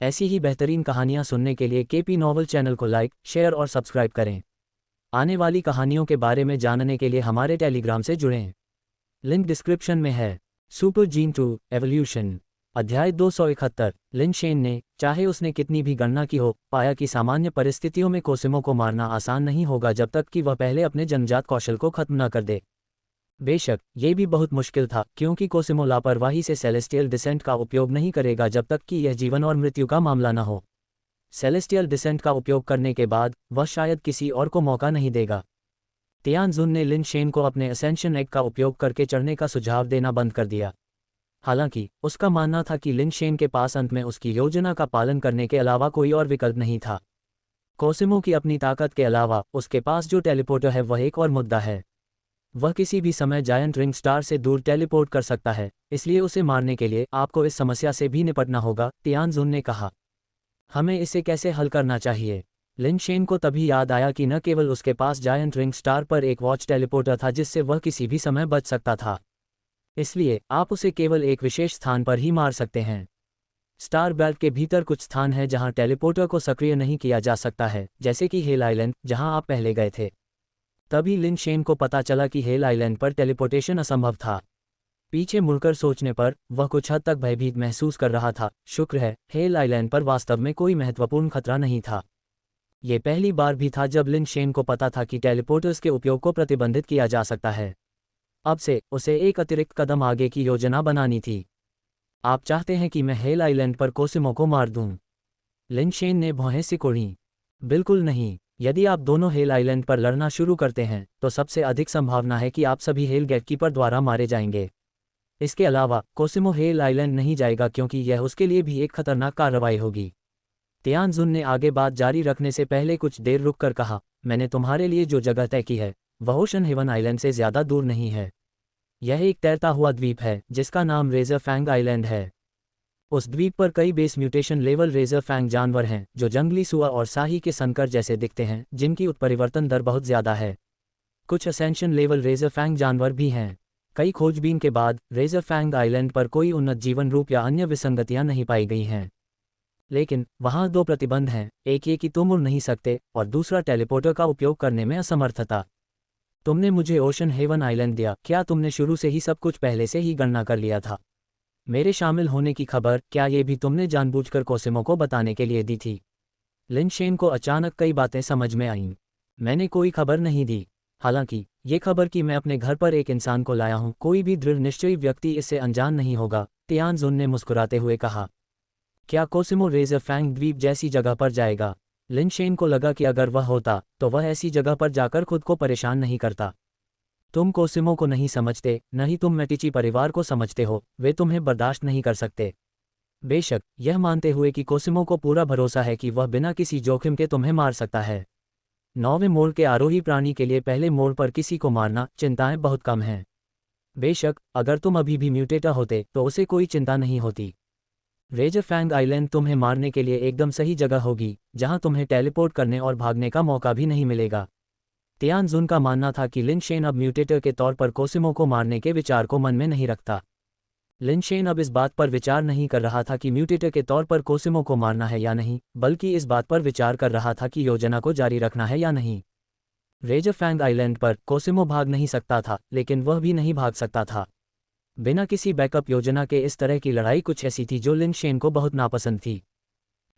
ऐसी ही बेहतरीन कहानियाँ सुनने के लिए केपी नॉवल चैनल को लाइक, शेयर और सब्सक्राइब करें। आने वाली कहानियों के बारे में जानने के लिए हमारे टेलीग्राम से जुड़ें। लिंक डिस्क्रिप्शन में है। सुपर जीन 2 एवोल्यूशन अध्याय 271। लिन शेन ने, चाहे उसने कितनी भी गणना की हो, पाया कि सामान्य परिस्थितियों में कोसिमो को मारना आसान नहीं होगा जब तक कि वह पहले अपने जन्मजात कौशल को खत्म न कर दे। बेशक ये भी बहुत मुश्किल था, क्योंकि कोसिमो लापरवाही से सेलेस्टियल डिसेंट का उपयोग नहीं करेगा जब तक कि यह जीवन और मृत्यु का मामला न हो। सेलेस्टियल डिसेंट का उपयोग करने के बाद वह शायद किसी और को मौका नहीं देगा। तियानजुन ने लिन शेन को अपने असेंशन एग का उपयोग करके चढ़ने का सुझाव देना बंद कर दिया। हालांकि उसका मानना था कि लिन शेन के पास अंत में उसकी योजना का पालन करने के अलावा कोई और विकल्प नहीं था। कोसिमो की अपनी ताकत के अलावा उसके पास जो टेलीपोर्टर है वह एक और मुद्दा है। वह किसी भी समय जायंट रिंग स्टार से दूर टेलीपोर्ट कर सकता है, इसलिए उसे मारने के लिए आपको इस समस्या से भी निपटना होगा, तियानजुन ने कहा। हमें इसे कैसे हल करना चाहिए? लिन शेन को तभी याद आया कि न केवल उसके पास जायंट रिंग स्टार पर एक वॉच टेलीपोर्टर था जिससे वह किसी भी समय बच सकता था, इसलिए आप उसे केवल एक विशेष स्थान पर ही मार सकते हैं। स्टार बेल्ट के भीतर कुछ स्थान है जहां टेलीपोर्टर को सक्रिय नहीं किया जा सकता है, जैसे कि हेल आइलैंड जहां आप पहले गए थे। तभी लिन शेन को पता चला कि हेल आइलैंड पर टेलीपोर्टेशन असंभव था। पीछे मुड़कर सोचने पर वह कुछ हद तक भयभीत महसूस कर रहा था। शुक्र है, हेल आइलैंड पर वास्तव में कोई महत्वपूर्ण खतरा नहीं था। ये पहली बार भी था जब लिन शेन को पता था कि टेलीपोर्टर्स के उपयोग को प्रतिबंधित किया जा सकता है। अब से उसे एक अतिरिक्त कदम आगे की योजना बनानी थी। आप चाहते हैं कि मैं हेल आइलैंड पर कोसिमो को मार दूं? लिन शेन ने भौहें सिकोड़ी। बिल्कुल नहीं। यदि आप दोनों हेल आइलैंड पर लड़ना शुरू करते हैं तो सबसे अधिक संभावना है कि आप सभी हेल गेटकीपर द्वारा मारे जाएंगे। इसके अलावा कोसिमो हेल आइलैंड नहीं जाएगा क्योंकि यह उसके लिए भी एक खतरनाक कार्रवाई होगी। तियानजुन ने आगे बात जारी रखने से पहले कुछ देर रुककर कहा, मैंने तुम्हारे लिए जो जगह तय की है वह ओशन हेवन आइलैंड से ज़्यादा दूर नहीं है। यह एक तैरता हुआ द्वीप है जिसका नाम रेजर फैंग आइलैंड है। उस द्वीप पर कई base mutation level razor fang जानवर हैं जो जंगली सुअर और शाही के संकर जैसे दिखते हैं, जिनकी उत्परिवर्तन दर बहुत ज़्यादा है। कुछ असेंशन लेवल रेजर फैंग जानवर भी हैं। कई खोजबीन के बाद रेजर फैंग आइलैंड पर कोई उन्नत जीवन रूप या अन्य विसंगतियां नहीं पाई गई हैं। लेकिन वहाँ दो प्रतिबंध हैं, एक ये कि तुम उड़ नहीं सकते और दूसरा टेलीपोर्टर का उपयोग करने में असमर्थता। तुमने मुझे ओशन हेवन आइलैंड दिया, क्या तुमने शुरू से ही सब कुछ पहले से ही गणना कर लिया था? मेरे शामिल होने की खबर क्या ये भी तुमने जानबूझकर कोसिमो को बताने के लिए दी थी? लिन शेन को अचानक कई बातें समझ में आईं। मैंने कोई खबर नहीं दी। हालांकि ये खबर कि मैं अपने घर पर एक इंसान को लाया हूं, कोई भी दृढ़ निश्चयी व्यक्ति इससे अनजान नहीं होगा, तियानजुन ने मुस्कुराते हुए कहा। क्या कोसिमो रेजर फैंग द्वीप जैसी जगह पर जाएगा? लिन शेन को लगा कि अगर वह होता तो वह ऐसी जगह पर जाकर खुद को परेशान नहीं करता। तुम कोसिमो को नहीं समझते, न ही तुम मेटिची परिवार को समझते हो, वे तुम्हें बर्दाश्त नहीं कर सकते। बेशक यह मानते हुए कि कोसिमो को पूरा भरोसा है कि वह बिना किसी जोखिम के तुम्हें मार सकता है। 9वें मोड़ के आरोही प्राणी के लिए पहले मोड़ पर किसी को मारना, चिंताएं बहुत कम हैं। बेशक अगर तुम अभी भी म्यूटेटर होते तो उसे कोई चिंता नहीं होती। रेजर फैंग आइलैंड तुम्हें मारने के लिए एकदम सही जगह होगी, जहां तुम्हें टेलीपोर्ट करने और भागने का मौका भी नहीं मिलेगा। तियानजुन का मानना था कि लिन शेन अब म्यूटेटर के तौर पर कोसिमो को मारने के विचार को मन में नहीं रखता। लिन शेन अब इस बात पर विचार नहीं कर रहा था कि म्यूटेटर के तौर पर कोसिमो को मारना है या नहीं, बल्कि इस बात पर विचार कर रहा था कि योजना को जारी रखना है या नहीं। रेजर फैंग आइलैंड पर कोसिमो भाग नहीं सकता था, लेकिन वह भी नहीं भाग सकता था। बिना किसी बैकअप योजना के इस तरह की लड़ाई कुछ ऐसी थी जो लिन शेन को बहुत नापसंद थी।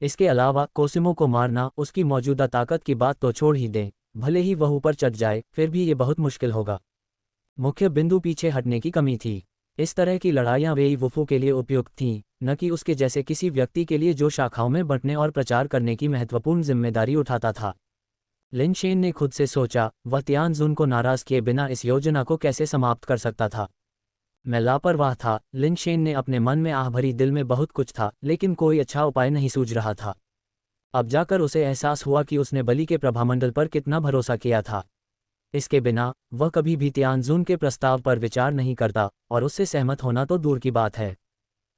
इसके अलावा कोसिमो को मारना, उसकी मौजूदा ताकत की बात तो छोड़ ही दें, भले ही वह ऊपर चढ़ जाए फिर भी ये बहुत मुश्किल होगा। मुख्य बिंदु पीछे हटने की कमी थी। इस तरह की लड़ाइयाँ वेई वुफू के लिए उपयुक्त थीं, न कि उसके जैसे किसी व्यक्ति के लिए जो शाखाओं में बंटने और प्रचार करने की महत्वपूर्ण जिम्मेदारी उठाता था। लिन शेन ने खुद से सोचा, वह तियानजुन को नाराज किए बिना इस योजना को कैसे समाप्त कर सकता था। मैं लापरवाह था, लिन शेन ने अपने मन में आह भरी। दिल में बहुत कुछ था, लेकिन कोई अच्छा उपाय नहीं सूझ रहा था। अब जाकर उसे एहसास हुआ कि उसने बली के प्रभामंडल पर कितना भरोसा किया था। इसके बिना वह कभी भी तियानजुन के प्रस्ताव पर विचार नहीं करता, और उससे सहमत होना तो दूर की बात है।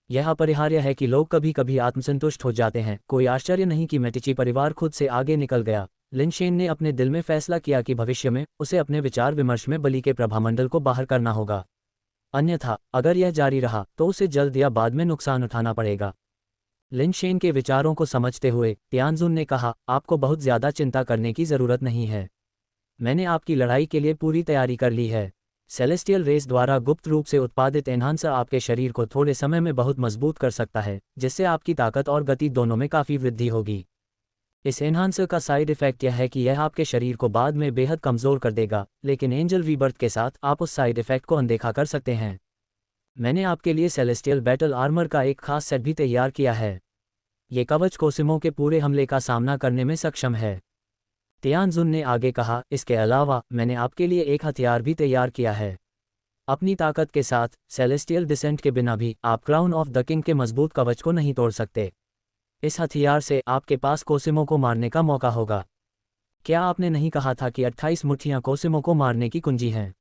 यह अपरिहार्य है कि लोग कभी कभी आत्मसंतुष्ट हो जाते हैं। कोई आश्चर्य नहीं कि मेटिची परिवार खुद से आगे निकल गया। लिन शेन ने अपने दिल में फैसला किया कि भविष्य में उसे अपने विचार विमर्श में बली के प्रभामंडल को बाहर करना होगा। अन्यथा अगर यह जारी रहा तो उसे जल्द या बाद में नुकसान उठाना पड़ेगा। लिन शेन के विचारों को समझते हुए तियानजुन ने कहा, आपको बहुत ज़्यादा चिंता करने की ज़रूरत नहीं है। मैंने आपकी लड़ाई के लिए पूरी तैयारी कर ली है। सेलेस्टियल रेस द्वारा गुप्त रूप से उत्पादित एनहांसर आपके शरीर को थोड़े समय में बहुत मजबूत कर सकता है, जिससे आपकी ताकत और गति दोनों में काफ़ी वृद्धि होगी। इस एनहांसर का साइड इफेक्ट यह है कि यह आपके शरीर को बाद में बेहद कमज़ोर कर देगा, लेकिन एंजल रीबर्थ के साथ आप उस साइड इफेक्ट को अनदेखा कर सकते हैं। मैंने आपके लिए सेलेस्टियल बैटल आर्मर का एक खास सेट भी तैयार किया है। ये कवच कोसिमो के पूरे हमले का सामना करने में सक्षम है। तियानजुन ने आगे कहा, इसके अलावा मैंने आपके लिए एक हथियार भी तैयार किया है। अपनी ताकत के साथ सेलेस्टियल डिसेंट के बिना भी आप क्राउन ऑफ द किंग के मजबूत कवच को नहीं तोड़ सकते। इस हथियार से आपके पास कोसिमो को मारने का मौका होगा। क्या आपने नहीं कहा था कि 28 मुट्ठियां कोसिमो को मारने की कुंजी हैं?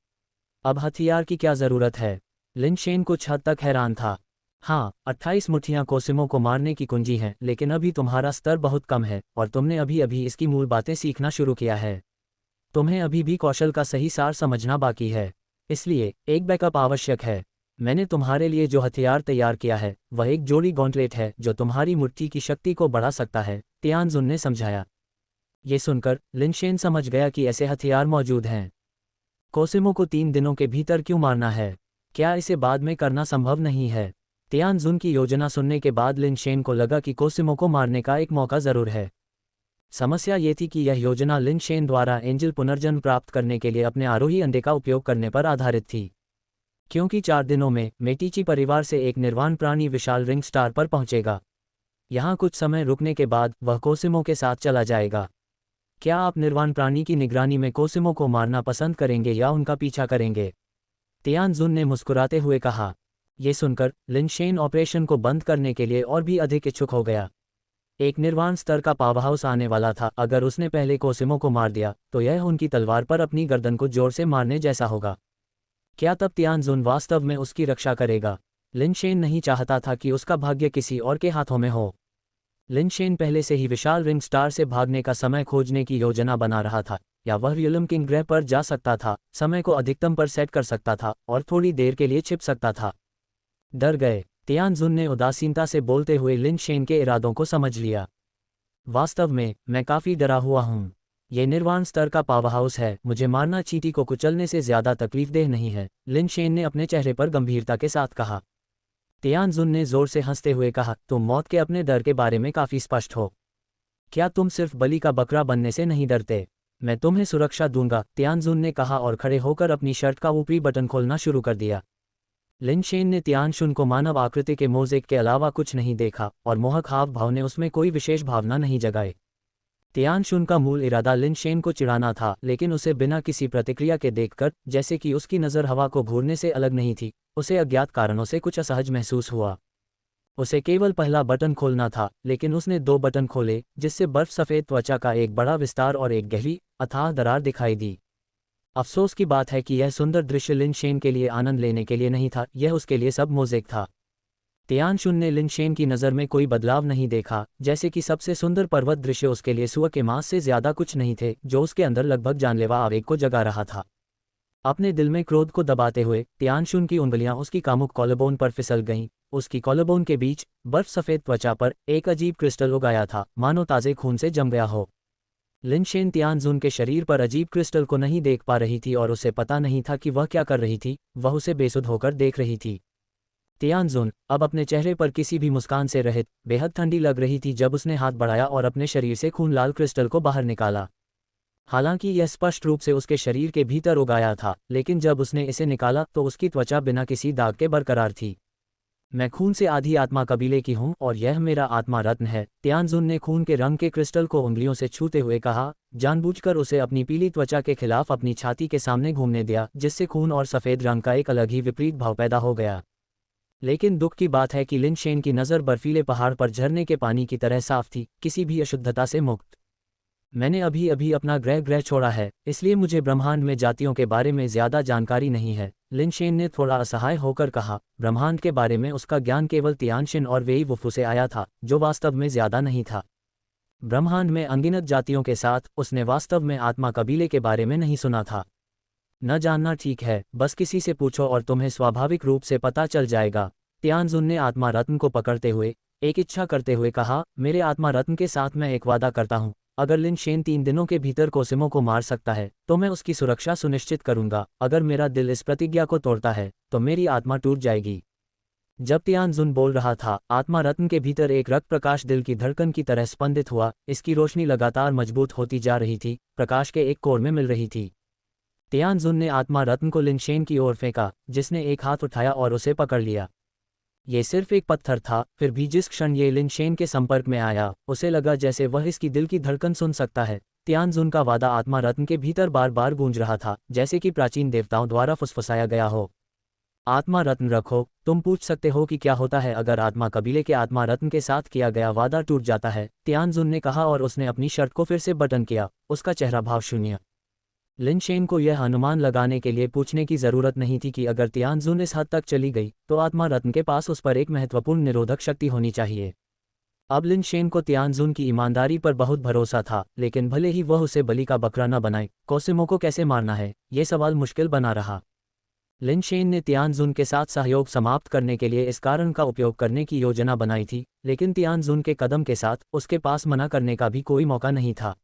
अब हथियार की क्या ज़रूरत है? लिन शेन कुछ हद तक हैरान था। हाँ, 28 मुट्ठियां कोसिमो को मारने की कुंजी हैं, लेकिन अभी तुम्हारा स्तर बहुत कम है और तुमने अभी अभी इसकी मूल बातें सीखना शुरू किया है। तुम्हें अभी भी कौशल का सही सार समझना बाकी है, इसलिए एक बैकअप आवश्यक है। मैंने तुम्हारे लिए जो हथियार तैयार किया है वह एक जोड़ी गॉन्टलेट है जो तुम्हारी मुट्ठी की शक्ति को बढ़ा सकता है, तियानजुन ने समझाया। ये सुनकर लिन शेन समझ गया कि ऐसे हथियार मौजूद हैं। कोसिमो को 3 दिनों के भीतर क्यों मारना है? क्या इसे बाद में करना संभव नहीं है? तियानजुन की योजना सुनने के बाद लिन शेन को लगा कि कोसिमो को मारने का एक मौका ज़रूर है। समस्या ये थी कि यह योजना लिन शेन द्वारा एंजल पुनर्जन्म प्राप्त करने के लिए अपने आरोही अंडे का उपयोग करने पर आधारित थी। क्योंकि 4 दिनों में मेटिची परिवार से एक निर्वाण प्राणी विशाल रिंग स्टार पर पहुंचेगा। यहाँ कुछ समय रुकने के बाद वह कोसिमो के साथ चला जाएगा। क्या आप निर्वाण प्राणी की निगरानी में कोसिमो को मारना पसंद करेंगे या उनका पीछा करेंगे? तियानजुन ने मुस्कुराते हुए कहा। ये सुनकर लिन शेन ऑपरेशन को बंद करने के लिए और भी अधिक इच्छुक हो गया। एक निर्वाण स्तर का पावरहाउस आने वाला था। अगर उसने पहले कोसिमो को मार दिया तो यह उनकी तलवार पर अपनी गर्दन को जोर से मारने जैसा होगा। क्या तब तियानजुन वास्तव में उसकी रक्षा करेगा? लिन शेन नहीं चाहता था कि उसका भाग्य किसी और के हाथों में हो। लिन शेन पहले से ही विशाल रिंग स्टार से भागने का समय खोजने की योजना बना रहा था, या वह रियलम किंग ग्रह पर जा सकता था, समय को अधिकतम पर सेट कर सकता था और थोड़ी देर के लिए छिप सकता था। डर गए, तियानजुन ने उदासीनता से बोलते हुए लिन शेन के इरादों को समझ लिया। वास्तव में मैं काफ़ी डरा हुआ हूँ। ये निर्वाण स्तर का पावरहाउस है, मुझे मारना चींटी को कुचलने से ज़्यादा तकलीफदेह नहीं है, लिन शेन ने अपने चेहरे पर गंभीरता के साथ कहा। तियानजुन ने जोर से हंसते हुए कहा, तुम मौत के अपने डर के बारे में काफ़ी स्पष्ट हो। क्या तुम सिर्फ बलि का बकरा बनने से नहीं डरते? मैं तुम्हें सुरक्षा दूंगा, तियानजुन ने कहा और खड़े होकर अपनी शर्ट का ऊपरी बटन खोलना शुरू कर दिया। लिन शेन ने तियानशुन को मानव आकृति के मोज़ेक के अलावा कुछ नहीं देखा और मोहक हाव भाव ने उसमें कोई विशेष भावना नहीं जगाई। तियानशुन का मूल इरादा लिन शेन को चिढ़ाना था, लेकिन उसे बिना किसी प्रतिक्रिया के देखकर, जैसे कि उसकी नज़र हवा को घूरने से अलग नहीं थी, उसे अज्ञात कारणों से कुछ असहज महसूस हुआ। उसे केवल पहला बटन खोलना था, लेकिन उसने 2 बटन खोले, जिससे बर्फ सफ़ेद त्वचा का एक बड़ा विस्तार और एक गहरी, अथाह दरार दिखाई दी। अफसोस की बात है कि यह सुंदर दृश्य लिन शेन के लिए आनंद लेने के लिए नहीं था, यह उसके लिए सब मोज़ेक था। तियानशुन ने लिन शेन की नज़र में कोई बदलाव नहीं देखा, जैसे कि सबसे सुंदर पर्वत दृश्य उसके लिए सुअर के मांस से ज़्यादा कुछ नहीं थे, जो उसके अंदर लगभग जानलेवा आवेग को जगा रहा था। अपने दिल में क्रोध को दबाते हुए तियानशुन की उंगलियां उसकी कामुक कॉलरबोन पर फिसल गईं। उसकी कॉलरबोन के बीच बर्फ सफ़ेद त्वचा पर एक अजीब क्रिस्टल उगाया था, मानो ताज़े खून से जम गया हो। लिन शेन तियानजुन के शरीर पर अजीब क्रिस्टल को नहीं देख पा रही थी और उसे पता नहीं था कि वह क्या कर रही थी, वह उसे बेसुध होकर देख रही थी। तियानजुन अब अपने चेहरे पर किसी भी मुस्कान से रहित, बेहद ठंडी लग रही थी जब उसने हाथ बढ़ाया और अपने शरीर से खून लाल क्रिस्टल को बाहर निकाला। हालांकि यह स्पष्ट रूप से उसके शरीर के भीतर उगाया था, लेकिन जब उसने इसे निकाला तो उसकी त्वचा बिना किसी दाग के बरकरार थी। मैं खून से आधी आत्मा कबीले की हूँ और यह मेरा आत्मा रत्न है, तियानजुन ने खून के रंग के क्रिस्टल को उंगलियों से छूते हुए कहा, जानबूझकर उसे अपनी पीली त्वचा के खिलाफ अपनी छाती के सामने घूमने दिया, जिससे खून और सफ़ेद रंग का एक अलग ही विपरीत भाव पैदा हो गया। लेकिन दुख की बात है कि लिन शेन की नज़र बर्फीले पहाड़ पर झरने के पानी की तरह साफ थी, किसी भी अशुद्धता से मुक्त। मैंने अभी अभी अपना ग्रह छोड़ा है, इसलिए मुझे ब्रह्मांड में जातियों के बारे में ज़्यादा जानकारी नहीं है, लिन शेन ने थोड़ा असहाय होकर कहा। ब्रह्मांड के बारे में उसका ज्ञान केवल तियानशिन और वेई वुफू से आया था, जो वास्तव में ज़्यादा नहीं था। ब्रह्मांड में अनगिनत जातियों के साथ उसने वास्तव में आत्मा कबीले के बारे में नहीं सुना था। न जानना ठीक है, बस किसी से पूछो और तुम्हें स्वाभाविक रूप से पता चल जाएगा। तियानजुन ने आत्मा रत्न को पकड़ते हुए एक इच्छा करते हुए कहा, मेरे आत्मा रत्न के साथ मैं एक वादा करता हूँ, अगर लिन शेन 3 दिनों के भीतर कोसिमो को मार सकता है तो मैं उसकी सुरक्षा सुनिश्चित करूंगा। अगर मेरा दिल इस प्रतिज्ञा को तोड़ता है तो मेरी आत्मा टूट जाएगी। जब तियानजुन बोल रहा था, आत्मा रत्न के भीतर एक रक्त प्रकाश दिल की धड़कन की तरह स्पंदित हुआ। इसकी रोशनी लगातार मजबूत होती जा रही थी, प्रकाश के एक कोर में मिल रही थी। तियानजुन ने आत्मा रत्न को लिनशेन की ओर फेंका, जिसने एक हाथ उठाया और उसे पकड़ लिया। ये सिर्फ एक पत्थर था, फिर भी जिस क्षण ये लिनशेन के संपर्क में आया, उसे लगा जैसे वह इसकी दिल की धड़कन सुन सकता है। तियानजुन का वादा आत्मा रत्न के भीतर बार बार गूंज रहा था, जैसे कि प्राचीन देवताओं द्वारा फुसफुसाया गया हो। आत्मा रत्न रखो। तुम पूछ सकते हो कि क्या होता है अगर आत्मा कबीले के आत्मा रत्न के साथ किया गया वादा टूट जाता है, तियानजुन ने कहा और उसने अपनी शर्त को फिर से बटन किया, उसका चेहरा भाव शून्य। लिनशेन को यह अनुमान लगाने के लिए पूछने की जरूरत नहीं थी कि अगर तियानजुन इस हद तक चली गई तो आत्मा रत्न के पास उस पर एक महत्वपूर्ण निरोधक शक्ति होनी चाहिए। अब लिनशेन को तियानजुन की ईमानदारी पर बहुत भरोसा था, लेकिन भले ही वह उसे बलि का बकरा न बनाए, कोसिमो को कैसे मारना है, ये सवाल मुश्किल बना रहा। लिनशेन ने तियानजुन के साथ सहयोग समाप्त करने के लिए इस कारण का उपयोग करने की योजना बनाई थी, लेकिन तियानजुन के कदम के साथ उसके पास मना करने का भी कोई मौका नहीं था।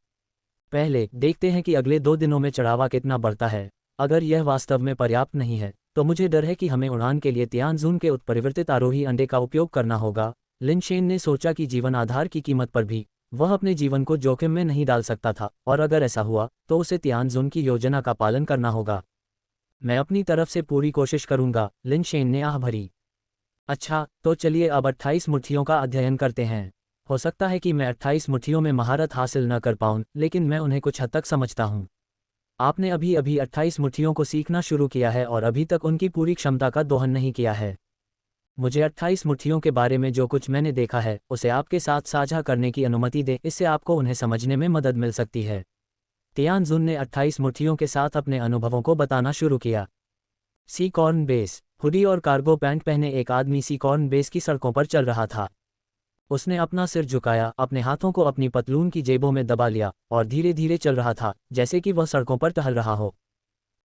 पहले देखते हैं कि अगले 2 दिनों में चढ़ावा कितना बढ़ता है। अगर यह वास्तव में पर्याप्त नहीं है तो मुझे डर है कि हमें उड़ान के लिए तियानजुन के उत्परिवर्तित आरोही अंडे का उपयोग करना होगा। लिनशेन ने सोचा कि जीवन आधार की कीमत पर भी वह अपने जीवन को जोखिम में नहीं डाल सकता था, और अगर ऐसा हुआ तो उसे तियानजुन की योजना का पालन करना होगा। मैं अपनी तरफ से पूरी कोशिश करूंगा, लिनशेन ने आह भरी। अच्छा, तो चलिए अब 28 मुट्ठियों का अध्ययन करते हैं। हो सकता है कि मैं 28 मुट्ठियों में महारत हासिल न कर पाऊं, लेकिन मैं उन्हें कुछ हद तक समझता हूं। आपने अभी अभी 28 मुट्ठियों को सीखना शुरू किया है और अभी तक उनकी पूरी क्षमता का दोहन नहीं किया है। मुझे 28 मुट्ठियों के बारे में जो कुछ मैंने देखा है उसे आपके साथ साझा करने की अनुमति दें, इससे आपको उन्हें समझने में मदद मिल सकती है। तियानजुन ने 28 मुट्ठियों के साथ अपने अनुभवों को बताना शुरू किया। सीकॉर्न बेस। हुडी और कार्गो पैंट पहने एक आदमी सीकॉर्न बेस की सड़कों पर चल रहा था। उसने अपना सिर झुकाया, अपने हाथों को अपनी पतलून की जेबों में दबा लिया और धीरे धीरे चल रहा था, जैसे कि वह सड़कों पर टहल रहा हो।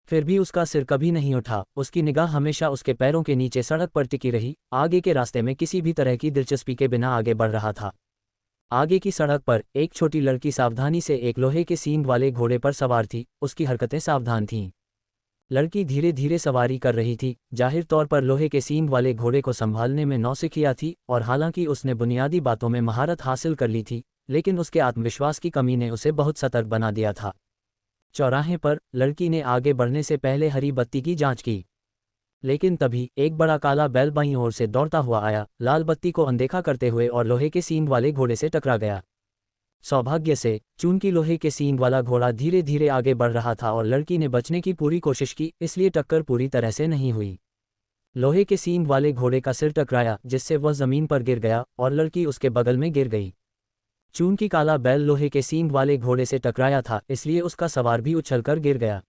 फिर भी उसका सिर कभी नहीं उठा, उसकी निगाह हमेशा उसके पैरों के नीचे सड़क पर टिकी रही, आगे के रास्ते में किसी भी तरह की दिलचस्पी के बिना आगे बढ़ रहा था। आगे की सड़क पर एक छोटी लड़की सावधानी से एक लोहे के सींग वाले घोड़े पर सवार थी, उसकी हरकतें सावधान थीं। लड़की धीरे धीरे सवारी कर रही थी, जाहिर तौर पर लोहे के सींग वाले घोड़े को संभालने में नौसिखिया थी, और हालांकि उसने बुनियादी बातों में महारत हासिल कर ली थी, लेकिन उसके आत्मविश्वास की कमी ने उसे बहुत सतर्क बना दिया था। चौराहे पर लड़की ने आगे बढ़ने से पहले हरी बत्ती की जांच की, लेकिन तभी एक बड़ा काला बैल बाईं ओर से दौड़ता हुआ आया, लाल बत्ती को अनदेखा करते हुए, और लोहे के सींग वाले घोड़े से टकरा गया। सौभाग्य से चूंकि लोहे के सींग वाला घोड़ा धीरे धीरे आगे बढ़ रहा था और लड़की ने बचने की पूरी कोशिश की, इसलिए टक्कर पूरी तरह से नहीं हुई। लोहे के सींग वाले घोड़े का सिर टकराया, जिससे वह जमीन पर गिर गया और लड़की उसके बगल में गिर गई। चूंकि काला बैल लोहे के सींग वाले घोड़े से टकराया था, इसलिए उसका सवार भी उछलकर गिर गया।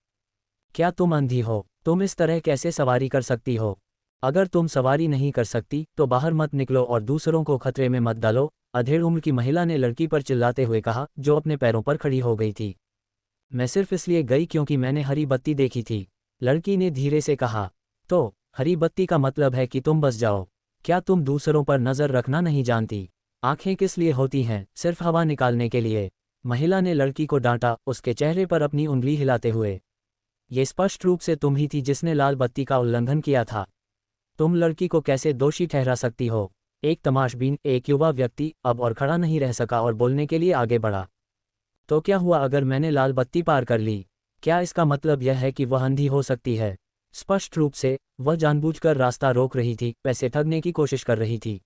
क्या तुम अंधी हो? तुम इस तरह कैसे सवारी कर सकती हो? अगर तुम सवारी नहीं कर सकती तो बाहर मत निकलो और दूसरों को खतरे में मत डालो, अधेड़ उम्र की महिला ने लड़की पर चिल्लाते हुए कहा, जो अपने पैरों पर खड़ी हो गई थी। मैं सिर्फ इसलिए गई क्योंकि मैंने हरी बत्ती देखी थी, लड़की ने धीरे से कहा। तो हरी बत्ती का मतलब है कि तुम बस जाओ। क्या तुम दूसरों पर नजर रखना नहीं जानती? आंखें किस लिए होती हैं? सिर्फ हवा निकालने के लिए, महिला ने लड़की को डांटा, उसके चेहरे पर अपनी उंगली हिलाते हुए। ये स्पष्ट रूप से तुम ही थी जिसने लाल बत्ती का उल्लंघन किया था। तुम लड़की को कैसे दोषी ठहरा सकती हो? एक तमाशबीन, एक युवा व्यक्ति, अब और खड़ा नहीं रह सका और बोलने के लिए आगे बढ़ा। तो क्या हुआ अगर मैंने लाल बत्ती पार कर ली? क्या इसका मतलब यह है कि वह अंधी हो सकती है? स्पष्ट रूप से वह जानबूझकर रास्ता रोक रही थी, पैसे ठगने की कोशिश कर रही थी।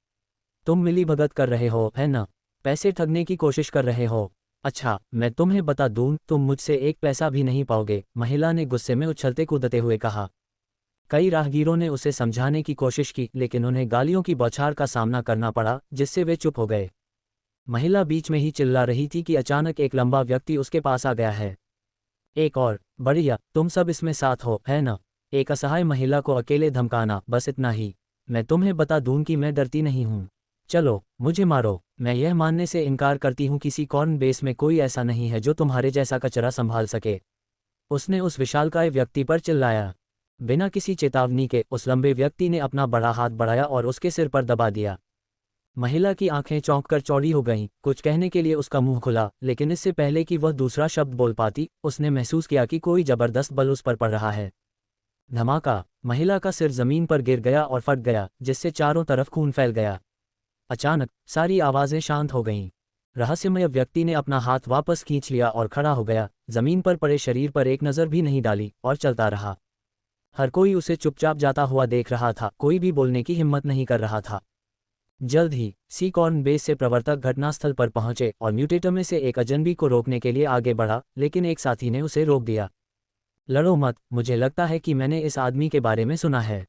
तुम मिलीभगत कर रहे हो, है ना? पैसे ठगने की कोशिश कर रहे हो? अच्छा, मैं तुम्हें बता दूं, तुम मुझसे एक पैसा भी नहीं पाओगे, महिला ने गुस्से में उछलते कूदते हुए कहा। कई राहगीरों ने उसे समझाने की कोशिश की, लेकिन उन्हें गालियों की बौछार का सामना करना पड़ा, जिससे वे चुप हो गए। महिला बीच में ही चिल्ला रही थी कि अचानक एक लंबा व्यक्ति उसके पास आ गया है। एक और, बढ़िया, तुम सब इसमें साथ हो, है ना? एक असहाय महिला को अकेले धमकाना, बस इतना ही। मैं तुम्हें बता दूं कि मैं डरती नहीं हूं। चलो, मुझे मारो। मैं यह मानने से इनकार करती हूं कि सीकॉर्न बेस में कोई ऐसा नहीं है जो तुम्हारे जैसा कचरा संभाल सके। उसने उस विशालकाय व्यक्ति पर चिल्लाया। बिना किसी चेतावनी के उस लंबे व्यक्ति ने अपना बड़ा हाथ बढ़ाया और उसके सिर पर दबा दिया। महिला की आंखें चौंककर चौड़ी हो गईं, कुछ कहने के लिए उसका मुंह खुला, लेकिन इससे पहले कि वह दूसरा शब्द बोल पाती, उसने महसूस किया कि कोई जबरदस्त बल उस पर पड़ रहा है। धमाका! महिला का सिर जमीन पर गिर गया और फट गया, जिससे चारों तरफ खून फैल गया। अचानक सारी आवाजें शांत हो गईं। रहस्यमय व्यक्ति ने अपना हाथ वापस खींच लिया और खड़ा हो गया, जमीन पर पड़े शरीर पर एक नज़र भी नहीं डाली और चलता रहा। हर कोई उसे चुपचाप जाता हुआ देख रहा था, कोई भी बोलने की हिम्मत नहीं कर रहा था। जल्द ही सीकॉर्न बेस से प्रवर्तक घटनास्थल पर पहुंचे और म्यूटेटर में से एक अजनबी को रोकने के लिए आगे बढ़ा, लेकिन एक साथी ने उसे रोक दिया। लड़ो मत, मुझे लगता है कि मैंने इस आदमी के बारे में सुना है।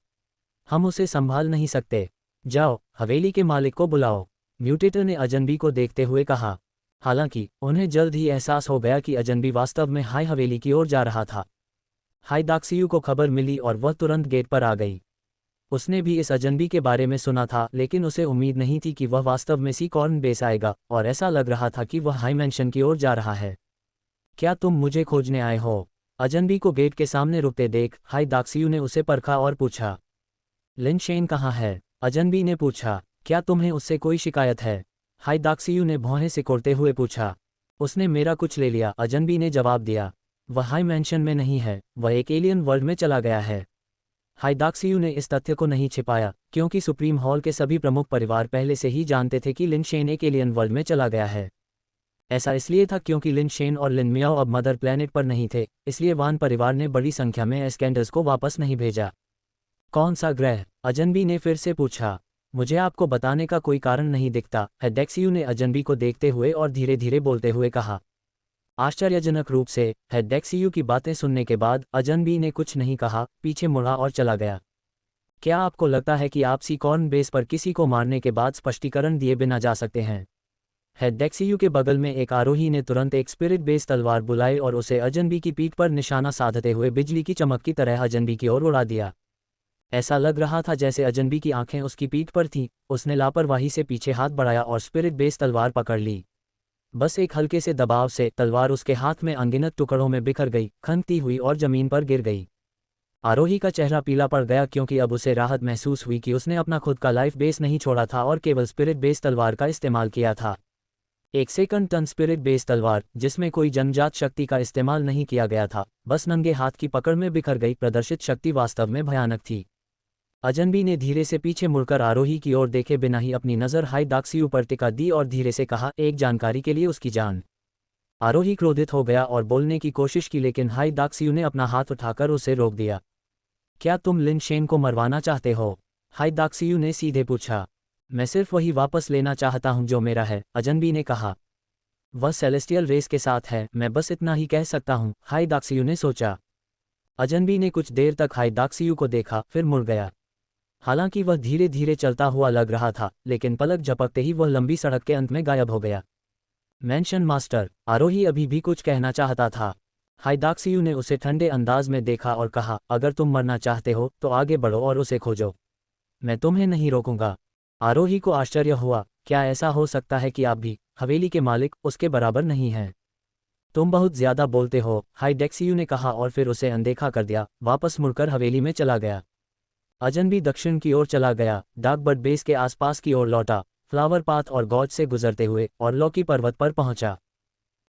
हम उसे संभाल नहीं सकते। जाओ, हवेली के मालिक को बुलाओ, म्यूटेटर ने अजनबी को देखते हुए कहा। हालांकि उन्हें जल्द ही एहसास हो गया कि अजनबी वास्तव में हाई हवेली की ओर जा रहा था। हाई दाक्सियू को खबर मिली और वह तुरंत गेट पर आ गई। उसने भी इस अजनबी के बारे में सुना था, लेकिन उसे उम्मीद नहीं थी कि वह वास्तव में सीकॉर्न बेस आएगा, और ऐसा लग रहा था कि वह हाई मैंशन की ओर जा रहा है। क्या तुम मुझे खोजने आए हो? अजनबी को गेट के सामने रुकते देख हाई दाक्सियू ने उसे परखा और पूछा। लिन शेन कहाँ है? अजनबी ने पूछा। क्या तुम्हें उससे कोई शिकायत है? हाई दाक्सियू ने भौहें सिकोड़ते हुए पूछा। उसने मेरा कुछ ले लिया, अजनबी ने जवाब दिया। वह हाई मैंशन में नहीं है, वह एक एलियन वर्ल्ड में चला गया है। हाई दाक्सियू ने इस तथ्य को नहीं छिपाया, क्योंकि सुप्रीम हॉल के सभी प्रमुख परिवार पहले से ही जानते थे कि लिन शेन एक एलियन वर्ल्ड में चला गया है। ऐसा इसलिए था क्योंकि लिन शेन और लिन मियाओ अब मदर प्लैनेट पर नहीं थे, इसलिए वान परिवार ने बड़ी संख्या में एस्केंडर्स को वापस नहीं भेजा। कौन सा ग्रह? अजनबी ने फिर से पूछा। मुझे आपको बताने का कोई कारण नहीं दिखता, हेडेक्सियू ने अजनबी को देखते हुए और धीरे धीरे बोलते हुए कहा। आश्चर्यजनक रूप से हेडेक्सियू की बातें सुनने के बाद अजनबी ने कुछ नहीं कहा, पीछे मुड़ा और चला गया। क्या आपको लगता है कि आप सीकॉर्न बेस पर किसी को मारने के बाद स्पष्टीकरण दिए बिना जा सकते हैं? हेडेक्सियू के बगल में एक आरोही ने तुरंत एक स्पिरिट बेस तलवार बुलाई और उसे अजनबी की पीठ पर निशाना साधते हुए बिजली की चमक की तरह अजनबी की ओर उड़ा दिया। ऐसा लग रहा था जैसे अजनबी की आंखें उसकी पीठ पर थीं। उसने लापरवाही से पीछे हाथ बढ़ाया और स्पिरिट बेस तलवार पकड़ ली। बस एक हल्के से दबाव से तलवार उसके हाथ में अनगिनत टुकड़ों में बिखर गई, खनकती हुई और जमीन पर गिर गई। आरोही का चेहरा पीला पड़ गया, क्योंकि अब उसे राहत महसूस हुई कि उसने अपना खुद का लाइफ बेस नहीं छोड़ा था और केवल स्पिरिट बेस तलवार का इस्तेमाल किया था। एक सेकंड टन स्पिरिट बेस तलवार, जिसमें कोई जन्मजात शक्ति का इस्तेमाल नहीं किया गया था, बस नंगे हाथ की पकड़ में बिखर गई प्रदर्शित शक्ति वास्तव में भयानक थी। अजनबी ने धीरे से पीछे मुड़कर आरोही की ओर देखे बिना ही अपनी नज़र हाई दाक्सियू पर टिका दी और धीरे से कहा, एक जानकारी के लिए उसकी जान। आरोही क्रोधित हो गया और बोलने की कोशिश की, लेकिन हाई दाक्सियू ने अपना हाथ उठाकर उसे रोक दिया। क्या तुम लिन शेन को मरवाना चाहते हो? हाई दाक्सियू ने सीधे पूछा। मैं सिर्फ वही वापस लेना चाहता हूं जो मेरा है, अजनबी ने कहा। वह सेलेस्टियल रेस के साथ है, मैं बस इतना ही कह सकता हूं, हाई दाक्सियू ने सोचा। अजनबी ने कुछ देर तक हाई दाक्सियू को देखा, फिर मुड़ गया। हालांकि वह धीरे धीरे चलता हुआ लग रहा था, लेकिन पलक झपकते ही वह लंबी सड़क के अंत में गायब हो गया। मैंशन मास्टर, आरोही अभी भी कुछ कहना चाहता था। हाई दाक्सियू ने उसे ठंडे अंदाज में देखा और कहा, अगर तुम मरना चाहते हो तो आगे बढ़ो और उसे खोजो, मैं तुम्हें नहीं रोकूंगा। आरोही को आश्चर्य हुआ, क्या ऐसा हो सकता है कि आप भी हवेली के मालिक उसके बराबर नहीं हैं? तुम बहुत ज्यादा बोलते हो, हाई दाक्सियू ने कहा और फिर उसे अनदेखा कर दिया, वापस मुड़कर हवेली में चला गया। अजनबी दक्षिण की ओर चला गया, डार्कबर्ड बेस के आसपास की ओर लौटा, फ्लावर पाथ और गॉज से गुजरते हुए और लॉकी पर्वत पर पहुंचा।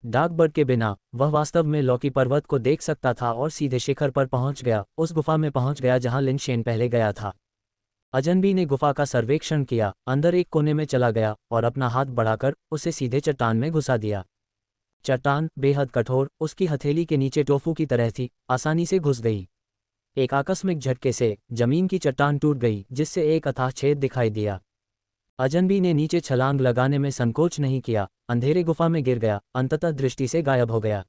डार्कबर्ड के बिना वह वास्तव में लॉकी पर्वत को देख सकता था और सीधे शिखर पर पहुंच गया, उस गुफा में पहुंच गया जहां लिन शेन पहले गया था। अजनबी ने गुफा का सर्वेक्षण किया, अंदर एक कोने में चला गया और अपना हाथ बढ़ाकर उसे सीधे चट्टान में घुसा दिया। चट्टान बेहद कठोर, उसकी हथेली के नीचे टोफू की तरह थी, आसानी से घुस गई। एक आकस्मिक झटके से जमीन की चट्टान टूट गई, जिससे एक अथाह छेद दिखाई दिया। अजनबी ने नीचे छलांग लगाने में संकोच नहीं किया, अंधेरे गुफा में गिर गया, अंततः दृष्टि से गायब हो गया।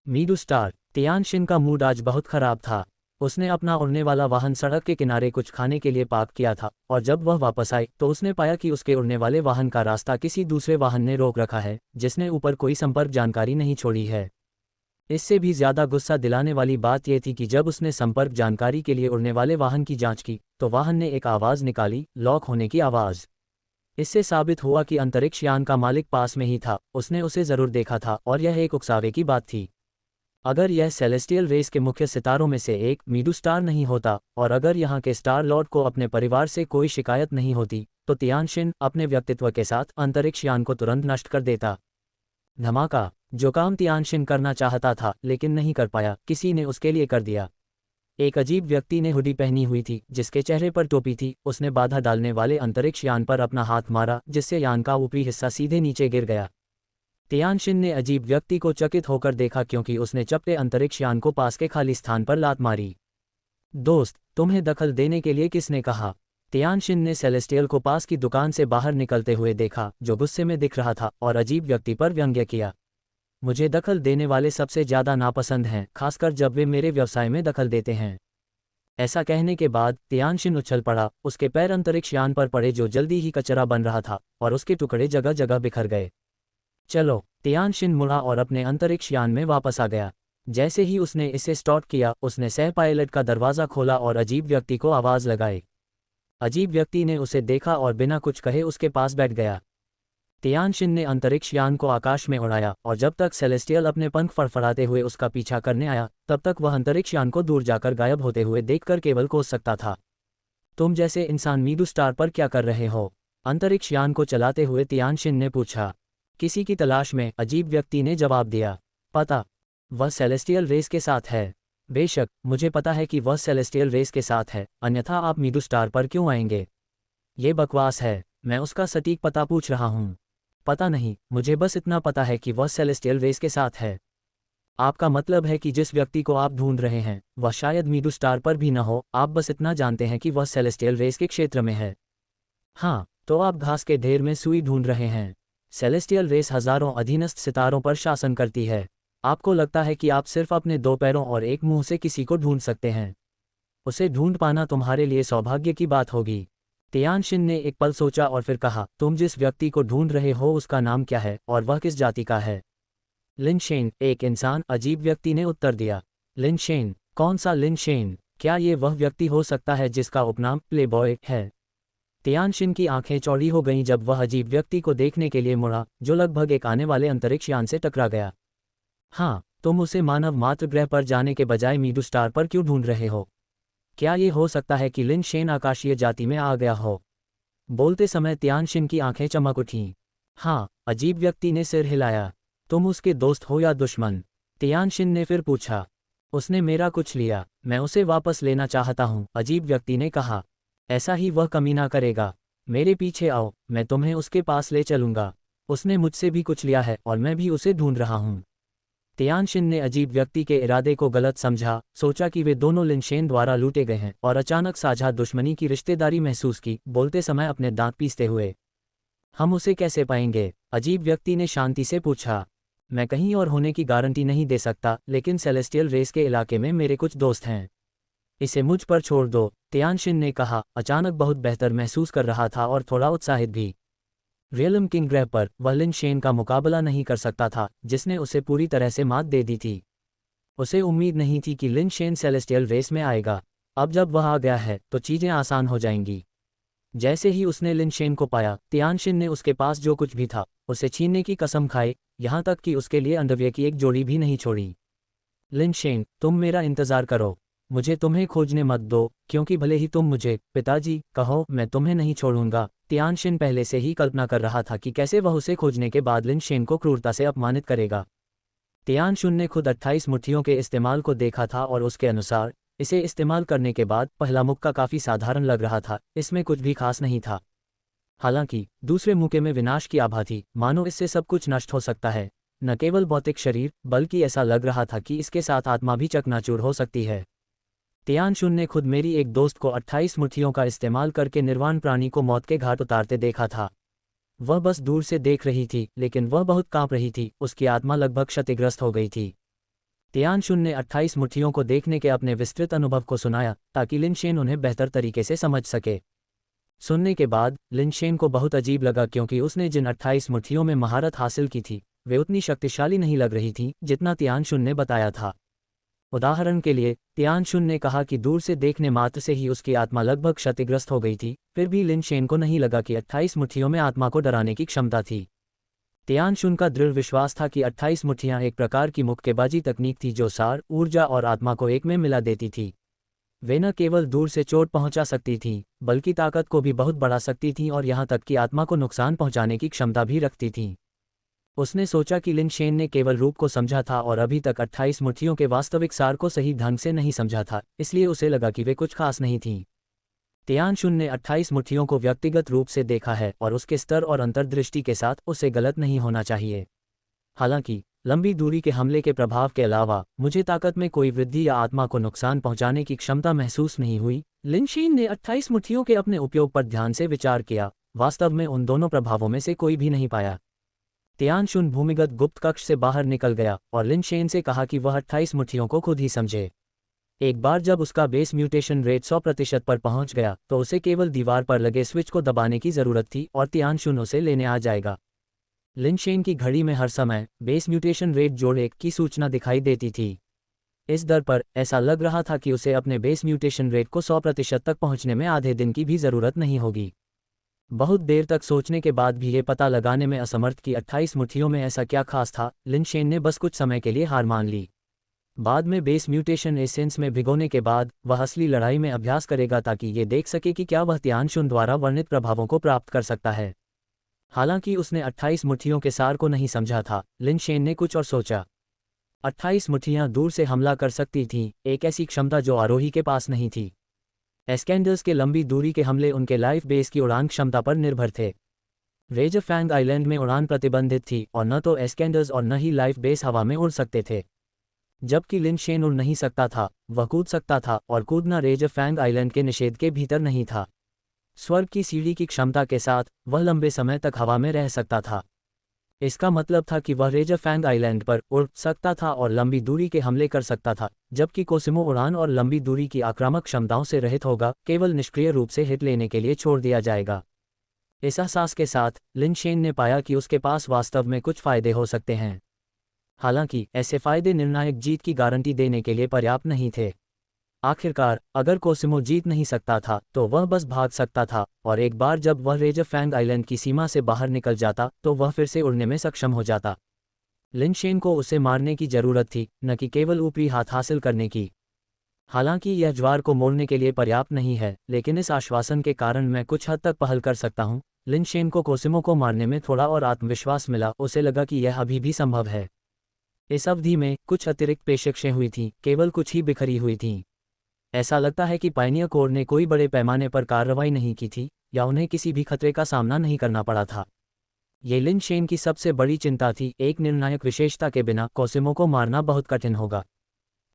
मीडू स्टार, तियानशिन का मूड आज बहुत खराब था। उसने अपना उड़ने वाला वाहन सड़क के किनारे कुछ खाने के लिए पार्क किया था, और जब वह वापस आई तो उसने पाया कि उसके उड़ने वाले वाहन का रास्ता किसी दूसरे वाहन ने रोक रखा है, जिसने ऊपर कोई संपर्क जानकारी नहीं छोड़ी है। इससे भी ज्यादा गुस्सा दिलाने वाली बात यह थी कि जब उसने संपर्क जानकारी के लिए उड़ने वाले वाहन की जांच की, तो वाहन ने एक आवाज़ निकाली, लॉक होने की आवाज़। इससे साबित हुआ कि अंतरिक्ष यान का मालिक पास में ही था, उसने उसे जरूर देखा था और यह एक उकसावे की बात थी। अगर यह सेलेस्टियल रेस के मुख्य सितारों में से एक मीडू स्टार नहीं होता, और अगर यहाँ के स्टार लॉर्ड को अपने परिवार से कोई शिकायत नहीं होती, तो तियानशिन अपने व्यक्तित्व के साथ अंतरिक्ष यान को तुरंत नष्ट कर देता। धमाका। जो काम तियानशिन करना चाहता था लेकिन नहीं कर पाया, किसी ने उसके लिए कर दिया। एक अजीब व्यक्ति ने हुडी पहनी हुई थी, जिसके चेहरे पर टोपी थी। उसने बाधा डालने वाले अंतरिक्ष यान पर अपना हाथ मारा, जिससे यान का ऊपरी हिस्सा सीधे नीचे गिर गया। तियानशिन ने अजीब व्यक्ति को चकित होकर देखा, क्योंकि उसने चपटे अंतरिक्ष यान को पास के खाली स्थान पर लात मारी। दोस्त, तुम्हें दखल देने के लिए किसने कहा? तियानशिन ने सेलेस्टियल को पास की दुकान से बाहर निकलते हुए देखा, जो गुस्से में दिख रहा था, और अजीब व्यक्ति पर व्यंग्य किया। मुझे दखल देने वाले सबसे ज़्यादा नापसंद हैं, खासकर जब वे मेरे व्यवसाय में दखल देते हैं। ऐसा कहने के बाद तियानशिन उछल पड़ा। उसके पैर अंतरिक्ष यान पर पड़े, जो जल्दी ही कचरा बन रहा था, और उसके टुकड़े जगह जगह बिखर गए। चलो, तियानशिन मुड़ा और अपने अंतरिक्ष यान में वापस आ गया। जैसे ही उसने इसे स्टार्ट किया, उसने सह पायलट का दरवाज़ा खोला और अजीब व्यक्ति को आवाज़ लगाई। अजीब व्यक्ति ने उसे देखा और बिना कुछ कहे उसके पास बैठ गया। तियानशिन ने अंतरिक्ष यान को आकाश में उड़ाया, और जब तक सेलेस्टियल अपने पंख फड़फड़ाते हुए उसका पीछा करने आया, तब तक वह अंतरिक्ष यान को दूर जाकर गायब होते हुए देखकर केवल कोस सकता था। तुम जैसे इंसान मीडू स्टार पर क्या कर रहे हो? अंतरिक्ष यान को चलाते हुए तियानशिन ने पूछा। किसी की तलाश में, अजीब व्यक्ति ने जवाब दिया। पता? वह सेलेस्टियल रेस के साथ है। बेशक, मुझे पता है कि वह सेलेस्टियल रेस के साथ है, अन्यथा आप मीडू स्टार पर क्यों आएंगे? ये बकवास है। मैं उसका सटीक पता पूछ रहा हूँ। पता नहीं, मुझे बस इतना पता है कि वह सेलेस्टियल रेस के साथ है। आपका मतलब है कि जिस व्यक्ति को आप ढूंढ रहे हैं, वह शायद मीडू स्टार पर भी न हो। आप बस इतना जानते हैं कि वह सेलेस्टियल रेस के क्षेत्र में है। हाँ, तो आप घास के ढेर में सुई ढूंढ रहे हैं। सेलेस्टियल रेस हजारों अधीनस्थ सितारों पर शासन करती है। आपको लगता है कि आप सिर्फ अपने 2 पैरों और एक मुंह से किसी को ढूंढ सकते हैं। उसे ढूंढ पाना तुम्हारे लिए सौभाग्य की बात होगी। तियानशिन ने एक पल सोचा और फिर कहा, तुम जिस व्यक्ति को ढूंढ रहे हो उसका नाम क्या है, और वह किस जाति का है? लिनशेन, एक इंसान, अजीब व्यक्ति ने उत्तर दिया। लिनशेन? कौन सा लिनशेन? क्या ये वह व्यक्ति हो सकता है जिसका उपनाम प्लेबॉय है? तियानशिन की आंखें चौड़ी हो गईं जब वह अजीब व्यक्ति को देखने के लिए मुड़ा, जो लगभग एक आने वाले अंतरिक्ष यान से टकरा गया। हाँ, तुम उसे मानव मात्र ग्रह पर जाने के बजाय मीडू स्टार पर क्यों ढूंढ रहे हो? क्या ये हो सकता है कि लिनशेन आकाशीय जाति में आ गया हो? बोलते समय तियानशिन की आंखें चमक उठीं। हाँ, अजीब व्यक्ति ने सिर हिलाया। तुम उसके दोस्त हो या दुश्मन? तियानशिन ने फिर पूछा। उसने मेरा कुछ लिया, मैं उसे वापस लेना चाहता हूँ, अजीब व्यक्ति ने कहा। ऐसा ही वह कमीना करेगा। मेरे पीछे आओ, मैं तुम्हें उसके पास ले चलूंगा। उसने मुझसे भी कुछ लिया है और मैं भी उसे ढूंढ रहा हूँ। तियानशिन ने अजीब व्यक्ति के इरादे को गलत समझा, सोचा कि वे दोनों लिनशेन द्वारा लूटे गए हैं, और अचानक साझा दुश्मनी की रिश्तेदारी महसूस की, बोलते समय अपने दांत पीसते हुए। हम उसे कैसे पाएंगे? अजीब व्यक्ति ने शांति से पूछा। मैं कहीं और होने की गारंटी नहीं दे सकता, लेकिन सेलेस्टियल रेस के इलाके में मेरे कुछ दोस्त हैं। इसे मुझ पर छोड़ दो, तियानशिन ने कहा, अचानक बहुत बेहतर महसूस कर रहा था और थोड़ा उत्साहित भी। रियलम किंग ग्रह पर वह लिनशेन का मुकाबला नहीं कर सकता था, जिसने उसे पूरी तरह से मात दे दी थी। उसे उम्मीद नहीं थी कि लिनशेन सेलेस्टियल रेस में आएगा। अब जब वह आ गया है तो चीज़ें आसान हो जाएंगी। जैसे ही उसने लिनशेन को पाया, तियानशिन ने उसके पास जो कुछ भी था उसे छीनने की कसम खाई, यहाँ तक कि उसके लिए अंडरवियर की एक जोड़ी भी नहीं छोड़ी। लिनशेन, तुम मेरा इंतज़ार करो। मुझे तुम्हें खोजने मत दो, क्योंकि भले ही तुम मुझे पिताजी कहो, मैं तुम्हें नहीं छोड़ूंगा। तियानशिन पहले से ही कल्पना कर रहा था कि कैसे वह उसे खोजने के बाद लिनशेन को क्रूरता से अपमानित करेगा। तियानशिन ने खुद 28 मुट्ठियों के इस्तेमाल को देखा था और उसके अनुसार इसे इस्तेमाल करने के बाद पहला मुक्का काफ़ी साधारण लग रहा था, इसमें कुछ भी खास नहीं था। हालांकि दूसरे मुक्के में विनाश की आभा थी, मानो इससे सब कुछ नष्ट हो सकता है, न केवल भौतिक शरीर, बल्कि ऐसा लग रहा था कि इसके साथ आत्मा भी चकनाचूर हो सकती है। तियानशिन ने खुद मेरी एक दोस्त को 28 मुट्ठियों का इस्तेमाल करके निर्वाण प्राणी को मौत के घाट उतारते देखा था। वह बस दूर से देख रही थी, लेकिन वह बहुत कांप रही थी, उसकी आत्मा लगभग क्षतिग्रस्त हो गई थी। तियानशिन ने 28 मुट्ठियों को देखने के अपने विस्तृत अनुभव को सुनाया, ताकि लिनशेन उन्हें बेहतर तरीके से समझ सके। सुनने के बाद लिनशेन को बहुत अजीब लगा, क्योंकि उसने जिन 28 मुट्ठियों में महारत हासिल की थी, वे उतनी शक्तिशाली नहीं लग रही थीं जितना तियानशिन ने बताया था। उदाहरण के लिए, तियानशिन ने कहा कि दूर से देखने मात्र से ही उसकी आत्मा लगभग क्षतिग्रस्त हो गई थी, फिर भी लिनशेन को नहीं लगा कि 28 मुट्ठियों में आत्मा को डराने की क्षमता थी। तियानशिन का दृढ़ विश्वास था कि 28 मुट्ठियां एक प्रकार की मुक्केबाजी तकनीक थी जो सार, ऊर्जा और आत्मा को एक में मिला देती थी। वे न केवल दूर से चोट पहुंचा सकती थीं, बल्कि ताकत को भी बहुत बढ़ा सकती थीं और यहाँ तक कि आत्मा को नुकसान पहुंचाने की क्षमता भी रखती थीं। उसने सोचा कि लिन शेन ने केवल रूप को समझा था और अभी तक 28 मुट्ठियों के वास्तविक सार को सही ढंग से नहीं समझा था, इसलिए उसे लगा कि वे कुछ खास नहीं थीं। तियानशुन ने 28 मुट्ठियों को व्यक्तिगत रूप से देखा है और उसके स्तर और अंतर्दृष्टि के साथ उसे गलत नहीं होना चाहिए। हालांकि लंबी दूरी के हमले के प्रभाव के अलावा मुझे ताकत में कोई वृद्धि या आत्मा को नुकसान पहुंचाने की क्षमता महसूस नहीं हुई। लिन शेन ने 28 मुट्ठियों के अपने उपयोग पर ध्यान से विचार किया। वास्तव में उन दोनों प्रभावों में से कोई भी नहीं पाया। तियानशुन भूमिगत गुप्त कक्ष से बाहर निकल गया और लिन शेन से कहा कि वह 28 मुट्ठियों को खुद ही समझे। एक बार जब उसका बेस म्यूटेशन रेट 100% पर पहुंच गया तो उसे केवल दीवार पर लगे स्विच को दबाने की जरूरत थी और तियानशुन उसे लेने आ जाएगा। लिन शेन की घड़ी में हर समय बेस म्यूटेशन रेट जोड़ 1 की सूचना दिखाई देती थी। इस दर पर ऐसा लग रहा था कि उसे अपने बेस म्यूटेशन रेट को 100% तक पहुंचने में आधे दिन की भी जरूरत नहीं होगी। बहुत देर तक सोचने के बाद भी ये पता लगाने में असमर्थ कि 28 मुट्ठियों में ऐसा क्या खास था, लिन शेन ने बस कुछ समय के लिए हार मान ली। बाद में बेस म्यूटेशन एसेंस में भिगोने के बाद वह असली लड़ाई में अभ्यास करेगा ताकि ये देख सके कि क्या वह तियानशुन द्वारा वर्णित प्रभावों को प्राप्त कर सकता है। हालांकि उसने 28 मुट्ठियों के सार को नहीं समझा था, लिन शेन ने कुछ और सोचा। 28 मुट्ठियां दूर से हमला कर सकती थीं, एक ऐसी क्षमता जो आरोही के पास नहीं थी। एस्केंडर्स के लंबी दूरी के हमले उनके लाइफ बेस की उड़ान क्षमता पर निर्भर थे। रेजरफैंग आइलैंड में उड़ान प्रतिबंधित थी और न तो एस्केंडर्स और न ही लाइफ बेस हवा में उड़ सकते थे। जबकि लिन शेन उड़ नहीं सकता था, वह कूद सकता था और कूदना रेजरफैंग आइलैंड के निषेध के भीतर नहीं था। स्वर्ग की सीढ़ी की क्षमता के साथ वह लंबे समय तक हवा में रह सकता था। इसका मतलब था कि वह रेजरफैंग आइलैंड पर उड़ सकता था और लंबी दूरी के हमले कर सकता था, जबकि कोसिमो उड़ान और लंबी दूरी की आक्रामक क्षमताओं से रहित होगा, केवल निष्क्रिय रूप से हिट लेने के लिए छोड़ दिया जाएगा। इस एहसास के साथ लिन शेन ने पाया कि उसके पास वास्तव में कुछ फायदे हो सकते हैं। हालांकि ऐसे फायदे निर्णायक जीत की गारंटी देने के लिए पर्याप्त नहीं थे। आखिरकार अगर कोसिमो जीत नहीं सकता था तो वह बस भाग सकता था, और एक बार जब वह रेजरफैंग आइलैंड की सीमा से बाहर निकल जाता तो वह फिर से उड़ने में सक्षम हो जाता। लिन शेन को उसे मारने की जरूरत थी, न कि केवल ऊपरी हाथ हासिल करने की। हालांकि यह ज्वार को मोड़ने के लिए पर्याप्त नहीं है, लेकिन इस आश्वासन के कारण मैं कुछ हद तक पहल कर सकता हूं। लिन शेन को कोसिमो को मारने में थोड़ा और आत्मविश्वास मिला, उसे लगा कि यह अभी भी संभव है। इस अवधि में कुछ अतिरिक्त पेशकशें हुई थीं, केवल कुछ ही बिखरी हुई थीं। ऐसा लगता है कि पायनियर कोर ने कोई बड़े पैमाने पर कार्रवाई नहीं की थी या उन्हें किसी भी खतरे का सामना नहीं करना पड़ा था। ये लिन शेन की सबसे बड़ी चिंता थी, एक निर्णायक विशेषता के बिना कोसिमो को मारना बहुत कठिन होगा।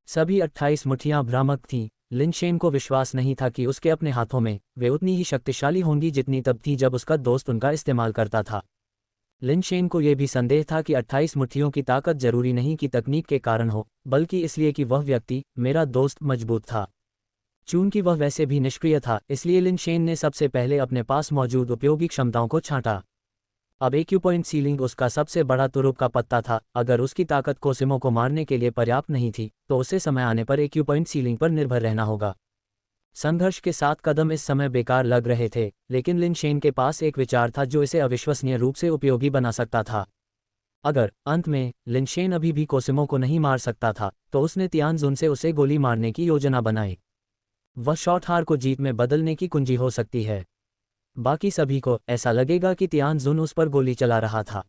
सभी 28 मुट्ठियां भ्रामक थीं। लिन शेन को विश्वास नहीं था कि उसके अपने हाथों में वे उतनी ही शक्तिशाली होंगी जितनी तब थी जब उसका दोस्त उनका इस्तेमाल करता था। लिन शेन को यह भी संदेह था कि 28 मुट्ठियों की ताकत जरूरी नहीं कि तकनीक के कारण हो, बल्कि इसलिए कि वह व्यक्ति, मेरा दोस्त, मजबूत था। चूंकि वह वैसे भी निष्क्रिय था, इसलिए लिन शेन ने सबसे पहले अपने पास मौजूद उपयोगी क्षमताओं को छांटा। अब एक्यूपॉइंट सीलिंग उसका सबसे बड़ा तुरुप का पत्ता था। अगर उसकी ताकत कोसिमो को मारने के लिए पर्याप्त नहीं थी तो उसे समय आने पर एक्यूपॉइंट सीलिंग पर निर्भर रहना होगा। संघर्ष के 7 कदम इस समय बेकार लग रहे थे, लेकिन लिन शेन के पास एक विचार था जो इसे अविश्वसनीय रूप से उपयोगी बना सकता था। अगर अंत में लिन शेन अभी भी कोसिमो को नहीं मार सकता था तो उसने तियानजुन से उसे गोली मारने की योजना बनाई। वह शॉट हार को जीत में बदलने की कुंजी हो सकती है। बाकी सभी को ऐसा लगेगा कि तियानजुन उस पर गोली चला रहा था,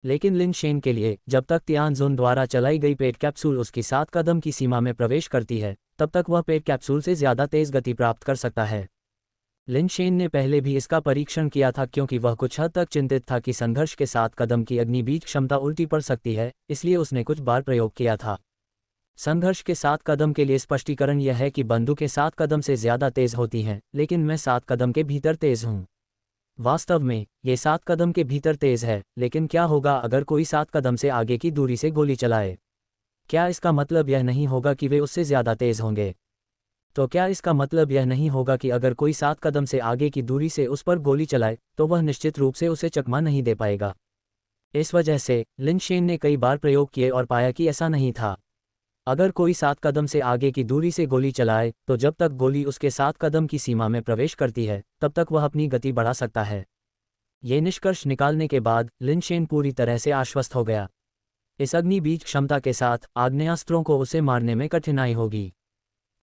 लेकिन लिन शेन के लिए जब तक तियानजुन द्वारा चलाई गई पेट कैप्सूल उसकी 7 कदम की सीमा में प्रवेश करती है, तब तक वह पेट कैप्सूल से ज़्यादा तेज गति प्राप्त कर सकता है। लिन शेन ने पहले भी इसका परीक्षण किया था क्योंकि वह कुछ हद तक चिंतित था कि संघर्ष के 7 कदम की अग्निबीज क्षमता उल्टी पड़ सकती है, इसलिए उसने कुछ बार प्रयोग किया था। संघर्ष के 7 कदम के लिए स्पष्टीकरण यह है कि बंदूकें 7 कदम से ज़्यादा तेज होती हैं, लेकिन मैं 7 कदम के भीतर तेज हूँ। वास्तव में ये 7 कदम के भीतर तेज है, लेकिन क्या होगा अगर कोई 7 कदम से आगे की दूरी से गोली चलाए? क्या इसका मतलब यह नहीं होगा कि वे उससे ज़्यादा तेज होंगे? तो क्या इसका मतलब यह नहीं होगा कि अगर कोई 7 कदम से आगे की दूरी से उस पर गोली चलाए तो वह निश्चित रूप से उसे चकमा नहीं दे पाएगा? इस वजह से लिन शेन ने कई बार प्रयोग किए और पाया कि ऐसा नहीं था। अगर कोई 7 कदम से आगे की दूरी से गोली चलाए तो जब तक गोली उसके 7 कदम की सीमा में प्रवेश करती है तब तक वह अपनी गति बढ़ा सकता है। ये निष्कर्ष निकालने के बाद लिन शेन पूरी तरह से आश्वस्त हो गया। इस अग्निबीज क्षमता के साथ आग्नेयास्त्रों को उसे मारने में कठिनाई होगी।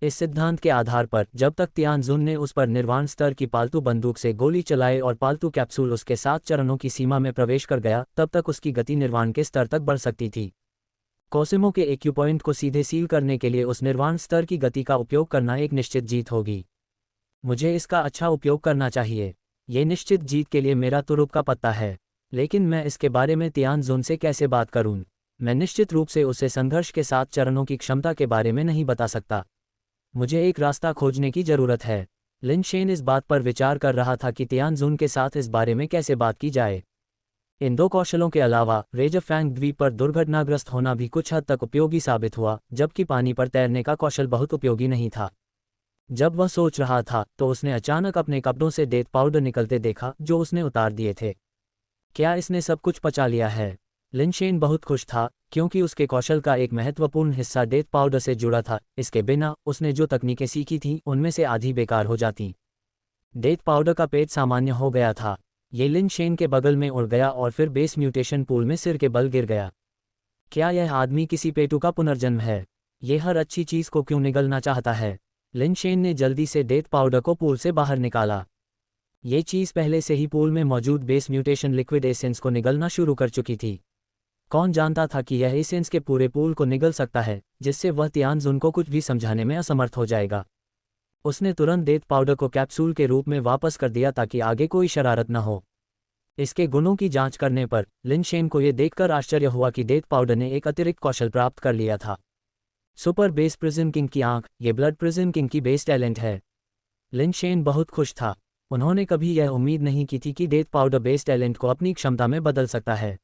इस सिद्धांत के आधार पर जब तक तियानजुन ने उस पर निर्वाण स्तर की पालतू बंदूक से गोली चलाई और पालतू कैप्सूल उसके 7 चरणों की सीमा में प्रवेश कर गया, तब तक उसकी गति निर्वाण के स्तर तक बढ़ सकती थी। कोसिमो के एक्यू पॉइंट को सीधे सील करने के लिए उस निर्वाण स्तर की गति का उपयोग करना एक निश्चित जीत होगी। मुझे इसका अच्छा उपयोग करना चाहिए। ये निश्चित जीत के लिए मेरा तुरुप का पत्ता है, लेकिन मैं इसके बारे में तियानजुन से कैसे बात करूं? मैं निश्चित रूप से उसे संघर्ष के 7 चरणों की क्षमता के बारे में नहीं बता सकता। मुझे एक रास्ता खोजने की जरूरत है। लिन शेन इस बात पर विचार कर रहा था कि तियानजुन के साथ इस बारे में कैसे बात की जाए। इन 2 कौशलों के अलावा रेजफैंग द्वीप पर दुर्घटनाग्रस्त होना भी कुछ हद तक उपयोगी साबित हुआ, जबकि पानी पर तैरने का कौशल बहुत उपयोगी नहीं था। जब वह सोच रहा था तो उसने अचानक अपने कपड़ों से डेथ पाउडर निकलते देखा जो उसने उतार दिए थे। क्या इसने सब कुछ पचा लिया है? लिन शेन बहुत खुश था, क्योंकि उसके कौशल का एक महत्वपूर्ण हिस्सा डेथ पाउडर से जुड़ा था। इसके बिना उसने जो तकनीकें सीखी थीं उनमें से आधी बेकार हो जाती। डेथ पाउडर का पेट सामान्य हो गया था। ये लिन शेन के बगल में उड़ गया और फिर बेस म्यूटेशन पूल में सिर के बल गिर गया। क्या यह आदमी किसी पेटू का पुनर्जन्म है? ये हर अच्छी चीज को क्यों निगलना चाहता है? लिन शेन ने जल्दी से डेथ पाउडर को पूल से बाहर निकाला। ये चीज पहले से ही पूल में मौजूद बेस म्यूटेशन लिक्विड एसेंस को निगलना शुरू कर चुकी थी। कौन जानता था कि यह एसेंस के पूरे पूल को निगल सकता है, जिससे वह तियानजुन को कुछ भी समझाने में असमर्थ हो जाएगा। उसने तुरंत डेथ पाउडर को कैप्सूल के रूप में वापस कर दिया ताकि आगे कोई शरारत न हो। इसके गुणों की जांच करने पर लिन शेन को यह देखकर आश्चर्य हुआ कि डेथ पाउडर ने एक अतिरिक्त कौशल प्राप्त कर लिया था। सुपर बेस प्रिजन किंग की आंख, ये ब्लड प्रिजन किंग की बेस टैलेंट है। लिन शेन बहुत खुश था। उन्होंने कभी यह उम्मीद नहीं की थी कि डेथ पाउडर बेस टैलेंट को अपनी क्षमता में बदल सकता है।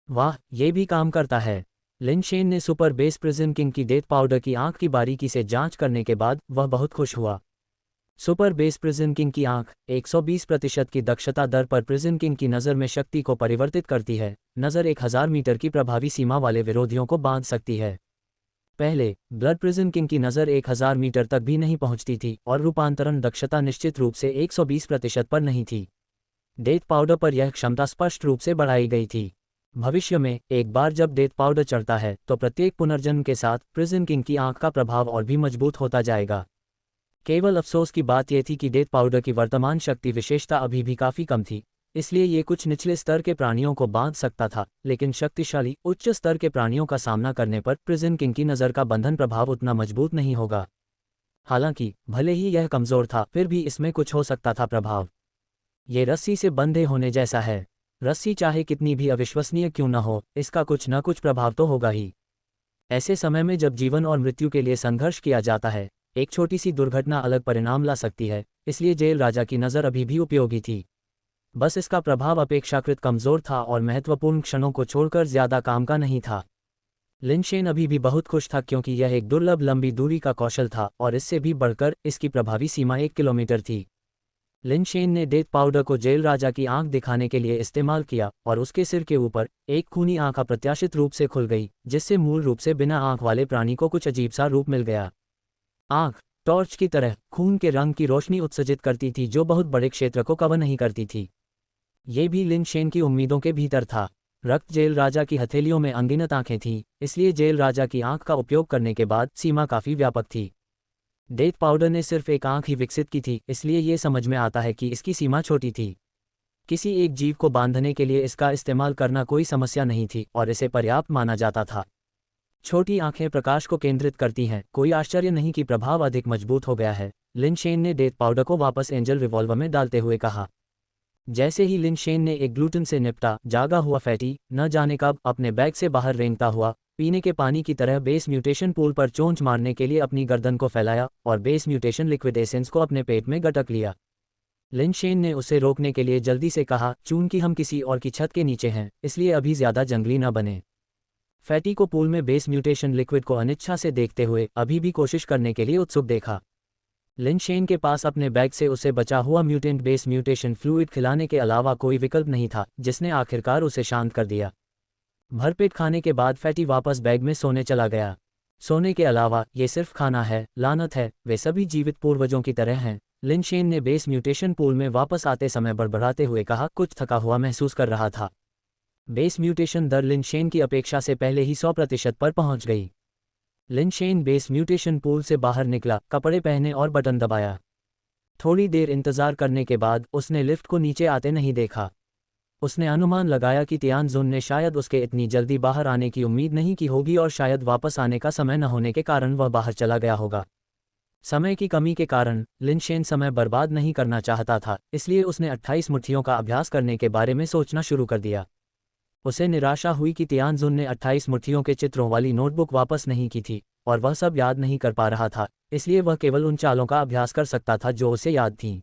वाह, ये भी काम करता है। लिन शेन ने सुपर बेस प्रिजन किंग की डेथ पाउडर की आंख की बारीकी से जांच करने के बाद वह बहुत खुश हुआ। सुपर बेस प्रिजन किंग की आंख 120% की दक्षता दर पर प्रिजन किंग की नज़र में शक्ति को परिवर्तित करती है। नज़र 1000 मीटर की प्रभावी सीमा वाले विरोधियों को बांध सकती है। पहले ब्लड प्रिजन किंग की नज़र 1000 मीटर तक भी नहीं पहुंचती थी और रूपांतरण दक्षता निश्चित रूप से 120% पर नहीं थी। डेथ पाउडर पर यह क्षमता स्पष्ट रूप से बढ़ाई गई थी। भविष्य में एक बार जब डेथ पाउडर चढ़ता है तो प्रत्येक पुनर्जन्म के साथ प्रिजन किंग की आंख का प्रभाव और भी मजबूत होता जाएगा। केवल अफसोस की बात यह थी कि डेथ पाउडर की वर्तमान शक्ति विशेषता अभी भी काफ़ी कम थी, इसलिए ये कुछ निचले स्तर के प्राणियों को बांध सकता था, लेकिन शक्तिशाली उच्च स्तर के प्राणियों का सामना करने पर प्रिजन किंग की नज़र का बंधन प्रभाव उतना मजबूत नहीं होगा। हालांकि भले ही यह कमज़ोर था, फिर भी इसमें कुछ हो सकता था प्रभाव। ये रस्सी से बंधे होने जैसा है। रस्सी चाहे कितनी भी अविश्वसनीय क्यों न हो, इसका कुछ न कुछ प्रभाव तो होगा ही। ऐसे समय में जब जीवन और मृत्यु के लिए संघर्ष किया जाता है, एक छोटी सी दुर्घटना अलग परिणाम ला सकती है, इसलिए जेल राजा की नज़र अभी भी उपयोगी थी। बस इसका प्रभाव अपेक्षाकृत कमज़ोर था और महत्वपूर्ण क्षणों को छोड़कर ज़्यादा काम का नहीं था। लिन शेन अभी भी बहुत खुश था क्योंकि यह एक दुर्लभ लंबी दूरी का कौशल था और इससे भी बढ़कर इसकी प्रभावी सीमा 1 किलोमीटर थी। लिन शेन ने डेथ पाउडर को जेल राजा की आंख दिखाने के लिए इस्तेमाल किया और उसके सिर के ऊपर एक खूनी आंख अप्रत्याशित रूप से खुल गई, जिससे मूल रूप से बिना आंख वाले प्राणी को कुछ अजीब सा रूप मिल गया। आंख टॉर्च की तरह खून के रंग की रोशनी उत्सर्जित करती थी जो बहुत बड़े क्षेत्र को कवर नहीं करती थी। ये भी लिन शेन की उम्मीदों के भीतर था। रक्त जेल राजा की हथेलियों में अनगिनत आंखें थीं, इसलिए जेल राजा की आंख का उपयोग करने के बाद सीमा काफ़ी व्यापक थी। डेथ पाउडर ने सिर्फ एक आंख ही विकसित की थी, इसलिए ये समझ में आता है कि इसकी सीमा छोटी थी। किसी एक जीव को बांधने के लिए इसका इस्तेमाल करना कोई समस्या नहीं थी और इसे पर्याप्त माना जाता था। छोटी आंखें प्रकाश को केंद्रित करती हैं, कोई आश्चर्य नहीं कि प्रभाव अधिक मजबूत हो गया है। लिन शेन ने डेथ पाउडर को वापस एंजल रिवॉल्वर में डालते हुए कहा। जैसे ही लिन शेन ने एक ग्लूटन से निपटा, जागा हुआ फैटी न जाने कब अपने बैग से बाहर रेंगता हुआ पीने के पानी की तरह बेस म्यूटेशन पूल पर चोंच मारने के लिए अपनी गर्दन को फैलाया और बेस म्यूटेशन लिक्विड एसेंस को अपने पेट में गटक लिया। लिन शेन ने उसे रोकने के लिए जल्दी से कहा, चूंकि हम किसी और की छत के नीचे हैं, इसलिए अभी ज़्यादा जंगली न बने। फैटी को पूल में बेस म्यूटेशन लिक्विड को अनिच्छा से देखते हुए अभी भी कोशिश करने के लिए उत्सुक देखा। लिन शेन के पास अपने बैग से उसे बचा हुआ म्यूटेंट बेस म्यूटेशन फ्लूइड खिलाने के अलावा कोई विकल्प नहीं था, जिसने आखिरकार उसे शांत कर दिया। भरपेट खाने के बाद फैटी वापस बैग में सोने चला गया। सोने के अलावा ये सिर्फ खाना है, लानत है, वे सभी जीवित पूर्वजों की तरह हैं। लिन शेन ने बेस म्यूटेशन पूल में वापस आते समय बड़बड़ाते हुए कहा, कुछ थका हुआ महसूस कर रहा था। बेस म्यूटेशन दर लिन शेन की अपेक्षा से पहले ही 100% पर पहुंच गई। लिनशेन बेस म्यूटेशन पूल से बाहर निकला, कपड़े पहने और बटन दबाया। थोड़ी देर इंतजार करने के बाद उसने लिफ्ट को नीचे आते नहीं देखा। उसने अनुमान लगाया कि तियानजुन ने शायद उसके इतनी जल्दी बाहर आने की उम्मीद नहीं की होगी और शायद वापस आने का समय न होने के कारण वह बाहर चला गया होगा। समय की कमी के कारण लिनशेन समय बर्बाद नहीं करना चाहता था, इसलिए उसने 28 मुट्ठियों का अभ्यास करने के बारे में सोचना शुरू कर दिया। उसे निराशा हुई कि तियानजुन ने 28 मुट्ठियों के चित्रों वाली नोटबुक वापस नहीं की थी और वह सब याद नहीं कर पा रहा था, इसलिए वह केवल उन चालों का अभ्यास कर सकता था जो उसे याद थीं।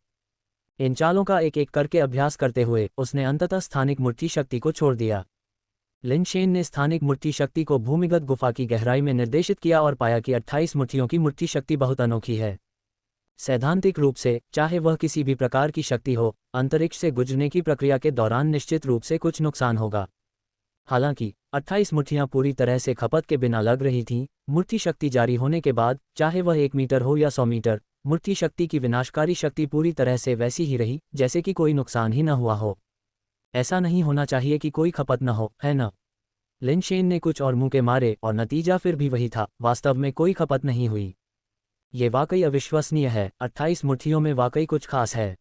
इन चालों का एक एक करके अभ्यास करते हुए उसने अंततः स्थानिक मुट्ठी शक्ति को छोड़ दिया। लिनशेन ने स्थानिक मुट्ठी शक्ति को भूमिगत गुफा की गहराई में निर्देशित किया और पाया कि 28 मुट्ठियों की मुट्ठी शक्ति बहुत अनोखी है। सैद्धांतिक रूप से, चाहे वह किसी भी प्रकार की शक्ति हो, अंतरिक्ष से गुजरने की प्रक्रिया के दौरान निश्चित रूप से कुछ नुकसान होगा। हालांकि 28 मुट्ठियां पूरी तरह से खपत के बिना लग रही थीं। मुट्ठी शक्ति जारी होने के बाद, चाहे वह 1 मीटर हो या 100 मीटर, मुट्ठी शक्ति की विनाशकारी शक्ति पूरी तरह से वैसी ही रही जैसे कि कोई नुकसान ही न हुआ हो। ऐसा नहीं होना चाहिए कि कोई खपत न हो, है न? लिनशेन ने कुछ और मुंह के मारे और नतीजा फिर भी वही था, वास्तव में कोई खपत नहीं हुई। ये वाकई अविश्वसनीय है, 28 मुट्ठियों में वाकई कुछ खास है।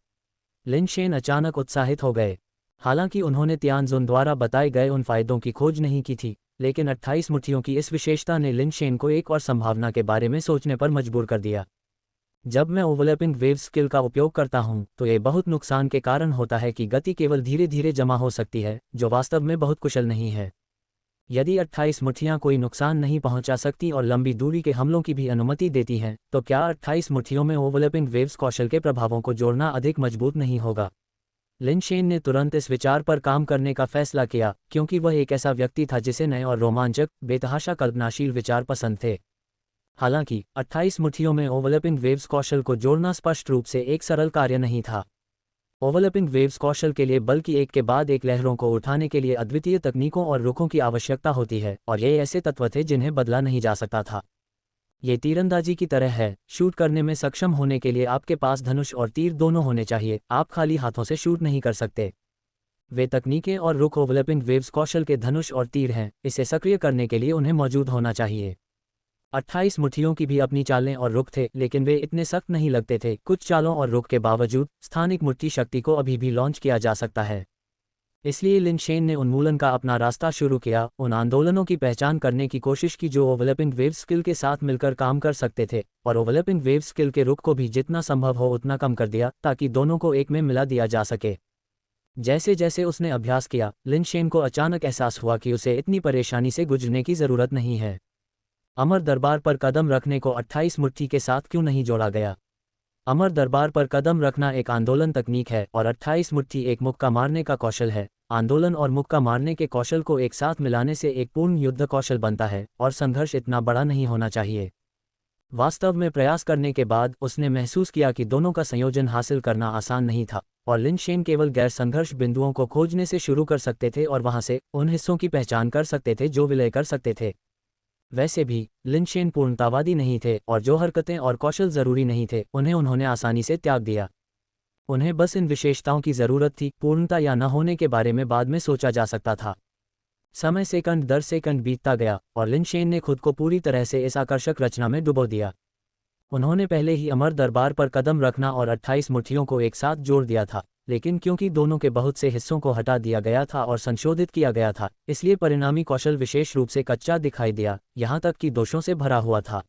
लिनशेन अचानक उत्साहित हो गए। हालांकि उन्होंने तियानजुन द्वारा बताए गए उन फायदों की खोज नहीं की थी, लेकिन 28 मुट्ठियों की इस विशेषता ने लिनशेन को एक और संभावना के बारे में सोचने पर मजबूर कर दिया। जब मैं ओवरलैपिंग वेव स्किल का उपयोग करता हूं, तो ये बहुत नुकसान के कारण होता है कि गति केवल धीरे धीरे जमा हो सकती है, जो वास्तव में बहुत कुशल नहीं है। यदि 28 मुट्ठियां कोई नुकसान नहीं पहुंचा सकती और लंबी दूरी के हमलों की भी अनुमति देती हैं, तो क्या 28 मुट्ठियों में ओवरलैपिंग वेव्स कौशल के प्रभावों को जोड़ना अधिक मजबूत नहीं होगा? लिनशेन ने तुरंत इस विचार पर काम करने का फैसला किया, क्योंकि वह एक ऐसा व्यक्ति था जिसे नए और रोमांचक, बेतहाशा कल्पनाशील विचार पसंद थे। हालांकि 28 मुट्ठियों में ओवरलैपिंग वेव्स कौशल को जोड़ना स्पष्ट रूप से एक सरल कार्य नहीं था। ओवरलैपिंग वेव्स कौशल के लिए बल्कि एक के बाद एक लहरों को उठाने के लिए अद्वितीय तकनीकों और रुखों की आवश्यकता होती है, और ये ऐसे तत्व थे जिन्हें बदला नहीं जा सकता था। ये तीरंदाजी की तरह है, शूट करने में सक्षम होने के लिए आपके पास धनुष और तीर दोनों होने चाहिए, आप खाली हाथों से शूट नहीं कर सकते। वे तकनीकें और रुख ओवरलैपिंग वेव्स कौशल के धनुष और तीर हैं, इसे सक्रिय करने के लिए उन्हें मौजूद होना चाहिए। 28 मुट्ठियों की भी अपनी चालें और रुख थे, लेकिन वे इतने सख्त नहीं लगते थे। कुछ चालों और रुख के बावजूद स्थानिक मुट्ठी शक्ति को अभी भी लॉन्च किया जा सकता है। इसलिए लिनशेन ने उन्मूलन का अपना रास्ता शुरू किया, उन आंदोलनों की पहचान करने की कोशिश की जो ओवरलैपिंग वेव स्किल के साथ मिलकर काम कर सकते थे, और ओवरलैपिंग वेव स्किल के रुख को भी जितना संभव हो उतना कम कर दिया, ताकि दोनों को एक में मिला दिया जा सके। जैसे जैसे उसने अभ्यास किया, लिनशेन को अचानक एहसास हुआ कि उसे इतनी परेशानी से गुजरने की जरूरत नहीं है। अमर दरबार पर कदम रखने को 28 मुट्ठी के साथ क्यों नहीं जोड़ा गया? अमर दरबार पर कदम रखना एक आंदोलन तकनीक है और 28 मुट्ठी एक मुक्का मारने का कौशल है। आंदोलन और मुक्का मारने के कौशल को एक साथ मिलाने से एक पूर्ण युद्ध कौशल बनता है, और संघर्ष इतना बड़ा नहीं होना चाहिए। वास्तव में प्रयास करने के बाद उसने महसूस किया कि दोनों का संयोजन हासिल करना आसान नहीं था, और लिनशेन केवल गैर संघर्ष बिंदुओं को खोजने से शुरू कर सकते थे और वहां से उन हिस्सों की पहचान कर सकते थे जो विलय कर सकते थे। वैसे भी लिनशेन पूर्णतावादी नहीं थे, और जो हरकतें और कौशल जरूरी नहीं थे उन्हें उन्होंने आसानी से त्याग दिया। उन्हें बस इन विशेषताओं की जरूरत थी, पूर्णता या न होने के बारे में बाद में सोचा जा सकता था। समय सेकंड दर सेकंड बीतता गया और लिनशेन ने खुद को पूरी तरह से इस आकर्षक रचना में डुबो दिया। उन्होंने पहले ही अमर दरबार पर कदम रखना और 28 मुट्ठियों को एक साथ जोड़ दिया था, लेकिन क्योंकि दोनों के बहुत से हिस्सों को हटा दिया गया था और संशोधित किया गया था, इसलिए परिणामी कौशल विशेष रूप से कच्चा दिखाई दिया, यहाँ तक कि दोषों से भरा हुआ था।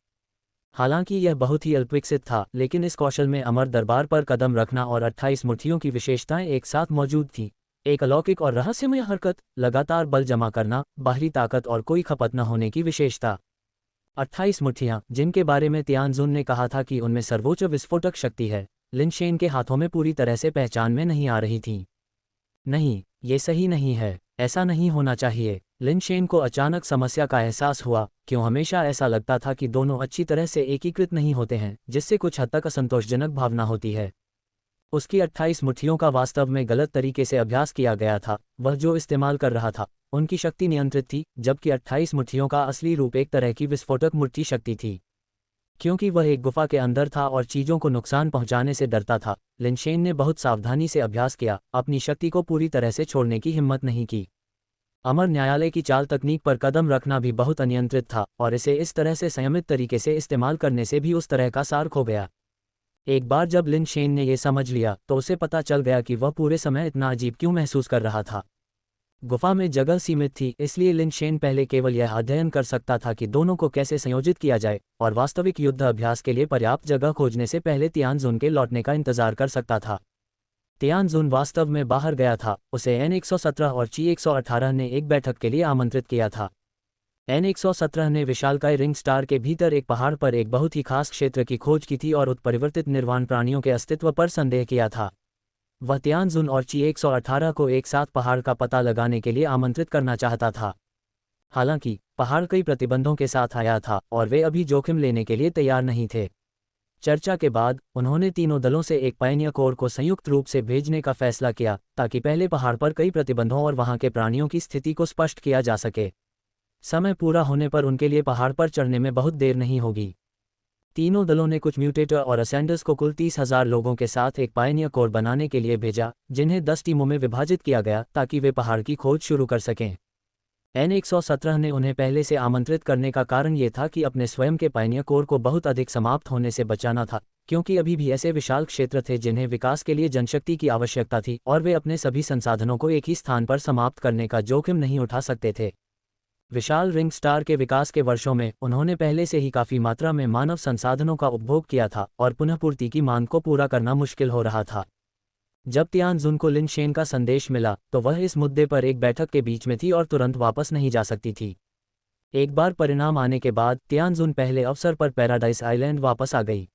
हालांकि यह बहुत ही अल्पविकसित था, लेकिन इस कौशल में अमर दरबार पर कदम रखना और 28 मुट्ठियों की विशेषताएं एक साथ मौजूद थीं। एक अलौकिक और रहस्यमय हरकत, लगातार बल जमा करना, बाहरी ताकत और कोई खपत न होने की विशेषता। 28 मुट्ठियां, जिनके बारे में तियानजुन ने कहा था कि उनमें सर्वोच्च विस्फोटक शक्ति है, लिनशेन के हाथों में पूरी तरह से पहचान में नहीं आ रही थीं। नहीं, ये सही नहीं है, ऐसा नहीं होना चाहिए। लिनशेन को अचानक समस्या का एहसास हुआ, क्यों हमेशा ऐसा लगता था कि दोनों अच्छी तरह से एकीकृत नहीं होते हैं, जिससे कुछ हद तक असंतोषजनक भावना होती है। उसकी 28 मुट्ठियों का वास्तव में गलत तरीके से अभ्यास किया गया था। वह जो इस्तेमाल कर रहा था, उनकी शक्ति नियंत्रित थी, जबकि 28 मुट्ठियों का असली रूप एक तरह की विस्फोटक मुट्ठी शक्ति थी। क्योंकि वह एक गुफा के अंदर था और चीजों को नुकसान पहुंचाने से डरता था, लिनशेन ने बहुत सावधानी से अभ्यास किया, अपनी शक्ति को पूरी तरह से छोड़ने की हिम्मत नहीं की। अमर न्यायालय की चाल तकनीक पर कदम रखना भी बहुत अनियंत्रित था और इसे इस तरह से संयमित तरीके से इस्तेमाल करने से भी उस तरह का सार खो गया। एक बार जब लिन शेन ने यह समझ लिया तो उसे पता चल गया कि वह पूरे समय इतना अजीब क्यों महसूस कर रहा था। गुफा में जगह सीमित थी, इसलिए लिन शेन पहले केवल यह अध्ययन कर सकता था कि दोनों को कैसे संयोजित किया जाए, और वास्तविक युद्ध अभ्यास के लिए पर्याप्त जगह खोजने से पहले तियानजुन के लौटने का इंतजार कर सकता था। तियानजुन वास्तव में बाहर गया था। उसे N-117 और Chi-118 ने एक बैठक के लिए आमंत्रित किया था। N-117 ने विशालकाय रिंग स्टार के भीतर एक पहाड़ पर एक बहुत ही खास क्षेत्र की खोज की थी और उत्परिवर्तित निर्वाण प्राणियों के अस्तित्व पर संदेह किया था। वह तियानजुन और Chi-118 को एक साथ पहाड़ का पता लगाने के लिए आमंत्रित करना चाहता था। हालांकि पहाड़ कई प्रतिबंधों के साथ आया था और वे अभी जोखिम लेने के लिए तैयार नहीं थे। चर्चा के बाद उन्होंने तीनों दलों से एक पायनियर कोर को संयुक्त रूप से भेजने का फैसला किया ताकि पहले पहाड़ पर कई प्रतिबंधों और वहां के प्राणियों की स्थिति को स्पष्ट किया जा सके। समय पूरा होने पर उनके लिए पहाड़ पर चढ़ने में बहुत देर नहीं होगी। तीनों दलों ने कुछ म्यूटेटर और असेंडर्स को कुल 30,000 लोगों के साथ एक पायनियर कोर बनाने के लिए भेजा, जिन्हें 10 टीमों में विभाजित किया गया ताकि वे पहाड़ की खोज शुरू कर सकें। N-117 ने उन्हें पहले से आमंत्रित करने का कारण ये था कि अपने स्वयं के पायनियर कोर को बहुत अधिक समाप्त होने से बचाना था, क्योंकि अभी भी ऐसे विशाल क्षेत्र थे जिन्हें विकास के लिए जनशक्ति की आवश्यकता थी और वे अपने सभी संसाधनों को एक ही स्थान पर समाप्त करने का जोखिम नहीं उठा सकते थे। विशाल रिंग स्टार के विकास के वर्षों में उन्होंने पहले से ही काफ़ी मात्रा में मानव संसाधनों का उपभोग किया था और पुनःपूर्ति की मांग को पूरा करना मुश्किल हो रहा था। जब तियानजुन को लिन शेन का संदेश मिला तो वह इस मुद्दे पर एक बैठक के बीच में थी और तुरंत वापस नहीं जा सकती थी। एक बार परिणाम आने के बाद तियानजुन पहले अवसर पर पैराडाइज आइलैंड वापस आ गई।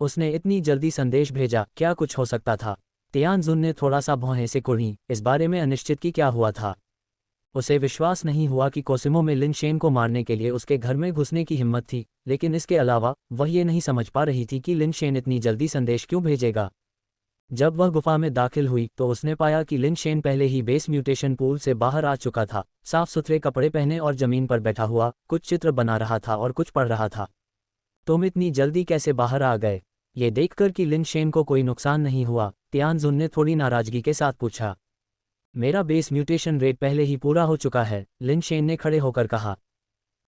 उसने इतनी जल्दी संदेश भेजा, क्या कुछ हो सकता था? तियानजुन ने थोड़ा सा भौहें से कुढ़ी, इस बारे में अनिश्चित कि क्या हुआ था। उसे विश्वास नहीं हुआ कि कोसिमो में लिन शेन को मारने के लिए उसके घर में घुसने की हिम्मत थी, लेकिन इसके अलावा वह ये नहीं समझ पा रही थी कि लिन शेन इतनी जल्दी संदेश क्यों भेजेगा। जब वह गुफा में दाखिल हुई तो उसने पाया कि लिन शेन पहले ही बेस म्यूटेशन पूल से बाहर आ चुका था, साफ सुथरे कपड़े पहने और जमीन पर बैठा हुआ, कुछ चित्र बना रहा था और कुछ पढ़ रहा था। तुम इतनी जल्दी कैसे बाहर आ गए? ये देखकर कि लिन शेन को कोई नुकसान नहीं हुआ, तियानजुन ने थोड़ी नाराजगी के साथ पूछा। मेरा बेस म्यूटेशन रेट पहले ही पूरा हो चुका है, लिन शेन ने खड़े होकर कहा।